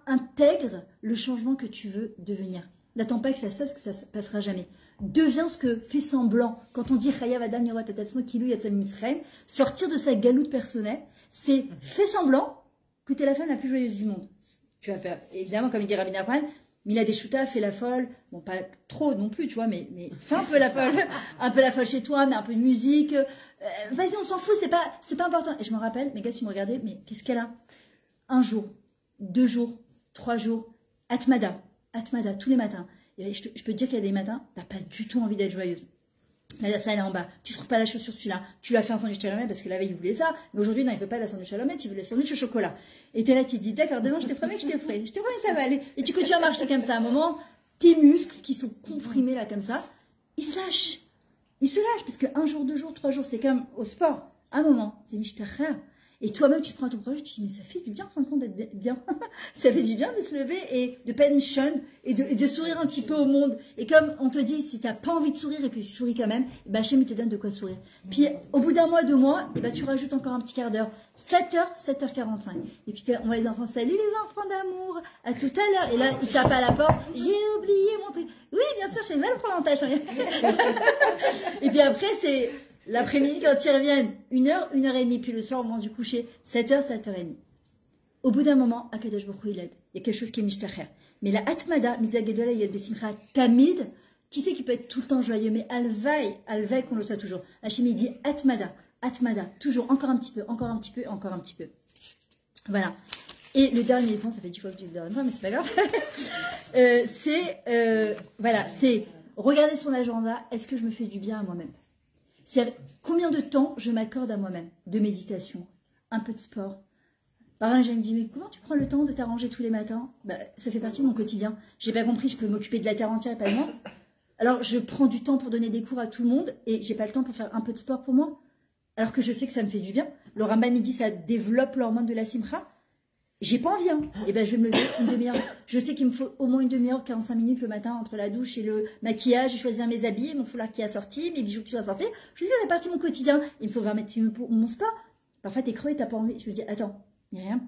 Intègre le changement que tu veux devenir. N'attends pas que ça sorte, parce que ça ne passera jamais. Deviens ce que fait semblant. Quand on dit Chayav Adam Yorot Atatzmo Kilou Yatzam Misraim, sortir de sa galoute personnelle, c'est fais semblant que tu es la femme la plus joyeuse du monde. Tu vas faire, évidemment, comme il dit Rabbi Nachman, Mila Deshuta, fais la folle. Bon, pas trop non plus, tu vois, mais fais un peu la folle. Un peu la folle chez toi, mais un peu de musique. Vas-y, on s'en fout, c'est pas important. Et je me rappelle, mes gars, ils me regardaient, mais qu'est-ce qu'elle a? Un jour. 2 jours, 3 jours, Atmada, tous les matins. Et je peux te dire qu'il y a des matins, t'as pas du tout envie d'être joyeuse. Là, ça, elle est en bas. Tu trouves pas la chaussure, tu l'as fait un sandwich chalomet parce que la veille, il voulait ça. Mais aujourd'hui, non, il veut pas la sandwich chalomet, il veut la sandwich au chocolat. Et t'es là, tu te dis, d'accord, demain, je te promets que je te ferai. Je te promets que ça va aller. Et tu continues à marcher comme ça. À un moment, tes muscles qui sont comprimés là, comme ça, ils se lâchent. Ils se lâchent parce que 1 jour, 2 jours, 3 jours, c'est comme au sport. À un moment, c'est mishtacher. Et toi-même, tu te prends à ton projet, tu te dis, mais ça fait du bien, en fin de compte, d'être bien. Ça fait du bien de se lever et de pension et de sourire un petit peu au monde. Et comme on te dit, si tu n'as pas envie de sourire et que tu souris quand même, bah, Hachem, il te donne de quoi sourire. Puis, au bout d'un mois, 2 mois, et bah, tu rajoutes encore un petit quart d'heure. 7h, 7h45. Et puis, on voit les enfants, salut les enfants d'amour, à tout à l'heure. Et là, ils tapent à la porte, j'ai oublié mon truc. Oui, bien sûr, je vais mal prendre en tâche. Et puis après, c'est l'après-midi quand ils reviennent, 1h, 1h30, puis le soir au moment du coucher, 7h, 7h30. Au bout d'un moment, Akadosh Baruch Hu, il aide. Il y a quelque chose qui est mishtacher. Mais la Atmada, Mitzvah Gedola, Yad Besimcha, Tamid, qui c'est qui peut être tout le temps joyeux, mais Alvaï qu'on le soit toujours. Hachem, il dit Atmada, Atmada, toujours, encore un petit peu, encore un petit peu, encore un petit peu. Voilà. Et le dernier point, ça fait 10 fois que je dis le dernier point, mais c'est pas grave. Voilà, c'est regarder son agenda, est-ce que je me fais du bien à moi-même? C'est combien de temps je m'accorde à moi-même de méditation, un peu de sport. Par exemple, je me dis, mais comment tu prends le temps de t'arranger tous les matins? Bah, ça fait partie de mon quotidien. J'ai pas compris, je peux m'occuper de la terre entière et pas de moi. Alors, je prends du temps pour donner des cours à tout le monde et j'ai pas le temps pour faire un peu de sport pour moi. Alors que je sais que ça me fait du bien. Le Rambam, il dit, ça développe l'hormone de la simcha. J'ai pas envie, hein. Et ben, je vais me lever une demi-heure. Je sais qu'il me faut au moins une demi-heure, 45 minutes le matin entre la douche et le maquillage. J'ai choisi mes habits, mon foulard qui a sorti, mes bijoux qui sont sortis. Je sais que ça fait partie de mon quotidien. Il me faut 20 minutes pour mon sport. Parfois, t'es creux et t'as pas envie. Je me dis, attends, Myriam,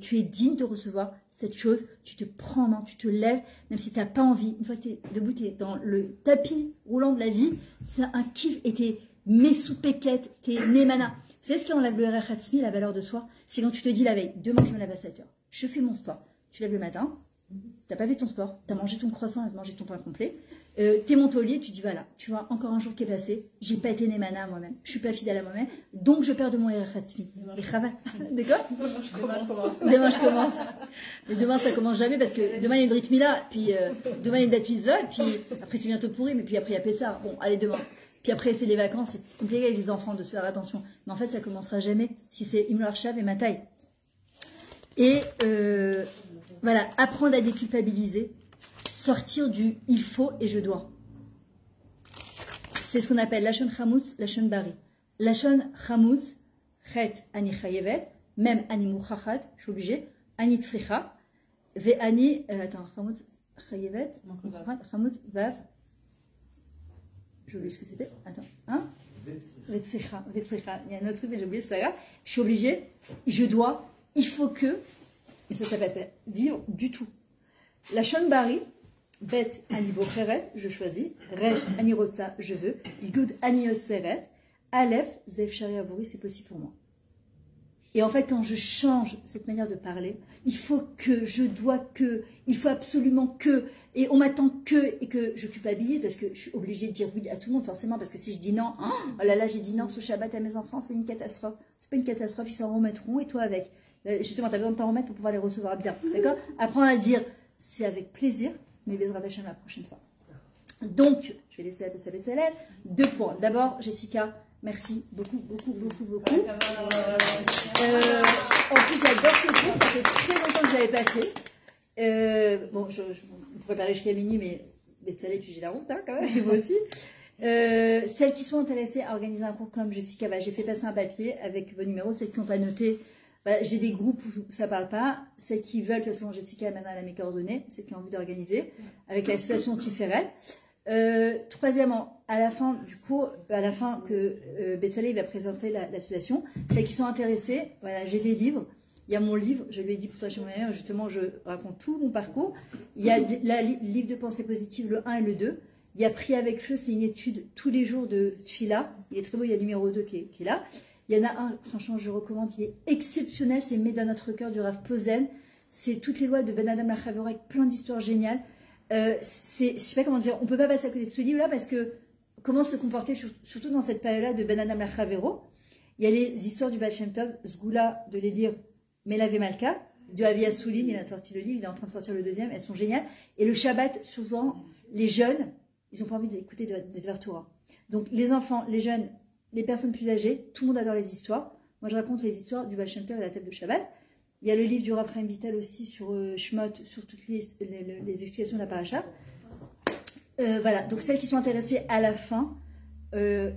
tu es digne de recevoir cette chose. Tu te prends en main, tu te lèves, même si t'as pas envie. Une fois que t'es debout, t'es dans le tapis roulant de la vie. C'est un kiff et t'es messoupéquette, t'es némana. Vous savez ce qui enlève le Rechatzmi, la valeur de soi? C'est quand tu te dis la veille, demain je me lève à 7h, je fais mon sport. Tu lèves le matin, t'as pas fait ton sport, t'as mangé ton croissant, t'as mangé ton pain complet, t'es monté au lit, tu dis voilà, tu vois, encore un jour qui est passé, j'ai pas été némana à moi-même, je suis pas fidèle à moi-même, donc je perds de mon Rechatzmi. Les cravats, d'accord? Demain je commence. Mais demain ça commence jamais parce que demain il y a une Brit Mila, puis demain il y a une date pizza, puis après c'est bientôt pourri, mais puis après il y a Pessah. Bon, allez demain. Puis après, c'est les vacances, c'est compliqué avec les enfants de se faire attention. Mais en fait, ça commencera jamais si c'est Imlo Arshav et ma taille. Et voilà, apprendre à déculpabiliser, sortir du il faut et je dois. C'est ce qu'on appelle Lashon Chamoutz, Lashon Bari. Lashon Chamoutz, Chet Ani Chayevet, même Ani Mouchachat, je suis obligée, Ani Tzricha, Ve Ani, attends, Chamoutz Chayevet, Chamoutz Vav. J'ai oublié ce que c'était. Attends. Hein? Vetsecha. Il y a un autre truc, mais j'ai oublié, c'est pas grave. Je suis obligée, je dois, il faut que, mais ça s'appelle pas vivre du tout. La Shon Bari, Bet Ani Bocheret, je choisis. Resh Ani Rotsa, je veux. Yud Ani Yotzeret. Aleph, Zef Shari Avouri, c'est possible pour moi. Et en fait, quand je change cette manière de parler, il faut que, je dois que, il faut absolument que, et on m'attend que, et que je culpabilise parce que je suis obligée de dire oui à tout le monde, forcément, parce que si je dis non, oh là là, j'ai dit non ce Shabbat à mes enfants, c'est une catastrophe. C'est pas une catastrophe, ils s'en remettront, et toi avec. Justement, tu as besoin de t'en remettre pour pouvoir les recevoir bien, d'accord? Apprendre à dire, c'est avec plaisir, mais Bezrat Hashem la prochaine fois. Donc, je vais laisser la Bessabet Salel. 2 points. D'abord, Jessica, merci beaucoup, beaucoup, beaucoup, beaucoup. En plus, j'adore ce cours, ça fait très longtemps que je ne l'avais pas fait. Bon, on pourrait parler jusqu'à minuit, mais Betsalé, puis j'ai la honte, hein, quand même, et moi aussi. Celles qui sont intéressées à organiser un cours comme Jessica, bah, j'ai fait passer un papier avec vos numéros. Celles qui n'ont pas noté, bah, j'ai des groupes où ça ne parle pas. Celles qui veulent, de toute façon, Jessica, maintenant, elle a mes coordonnées. Celles qui ont envie d'organiser, avec l'association Tiferet. Troisièmement, à la fin du cours, à la fin que Betsalé va présenter l'association, celles qui sont intéressées, voilà, j'ai des livres. Il y a mon livre, je lui ai dit pour toi chez moi, justement, je raconte tout mon parcours. Il y a le livre de pensée positive, le 1 et le 2. Il y a Pris avec feu, c'est une étude tous les jours de Tfila. Il est très beau, il y a le numéro 2 qui est là. Il y en a un, franchement, je recommande, il est exceptionnel, c'est Met dans notre cœur du Rav Posen. C'est toutes les lois de Ben Adam Lachavero avec plein d'histoires géniales. Je sais pas comment dire, on peut pas passer à côté de ce livre-là parce que comment se comporter, surtout dans cette période-là de Ben Adam Lachavero. Il y a les histoires du Baal Shem Tov, Sgoula de l'Élire Melavé Malka, de Avi Assouline, il a sorti le livre, il est en train de sortir le 2e, elles sont géniales. Et le Shabbat, souvent, les jeunes, ils n'ont pas envie d'écouter des Dvar Torah. Donc les enfants, les jeunes, les personnes plus âgées, tout le monde adore les histoires. Moi, je raconte les histoires du Baal Shem Tov à la table de Shabbat. Il y a le livre du Rav Chaim Vital aussi sur Shmot, sur toutes les explications de la paracha. Voilà, donc celles qui sont intéressées à la fin,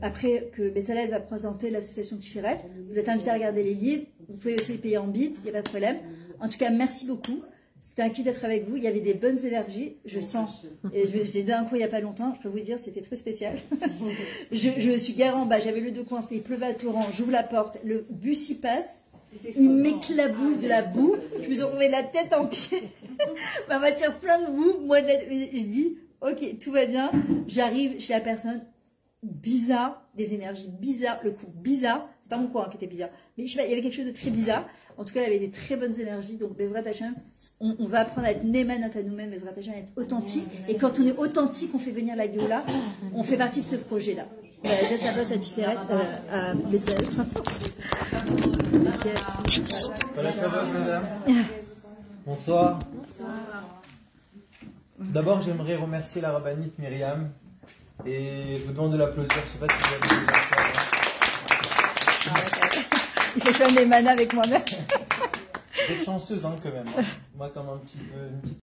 après que Betzalel va présenter l'association Tiferet, vous êtes invité à regarder les livres. Vous pouvez aussi les payer en bits, il n'y a pas de problème. En tout cas, merci beaucoup. C'était un kiff d'être avec vous. Il y avait des bonnes énergies, je sens. Et j'ai donné un cours il n'y a pas longtemps. Je peux vous dire, c'était très spécial. je me suis garée en bas. J'avais le dos coincé. Il pleuvait à torrent. J'ouvre la porte. Le bus y passe. Il m'éclabousse de la boue. Je me suis retrouvée la tête en pied. Ma voiture plein de boue. Moi, je dis, ok, tout va bien. J'arrive chez la personne. Bizarre, des énergies bizarres, le cours bizarre. C'est pas mon cours qui était bizarre. Mais je sais pas, il y avait quelque chose de très bizarre. En tout cas, il avait des très bonnes énergies. Donc, Bezrat Hashem, on va apprendre à être Neman à nous-mêmes, Bezrat Hashem, à être authentique. Et quand on est authentique, on fait venir la Géoula. On fait partie de ce projet-là. Voilà, j'ai sa place à Tiferet, à Bezrat. Voilà, madame. Bonsoir. D'abord, j'aimerais remercier la rabbinite Myriam. Et je vous demande de l'applaudir. Je sais pas si vous avez vu Il faut faire des manas avec moi-même. Vous êtes chanceuse, hein, quand même. Hein. Moi, comme un petit peu, une petite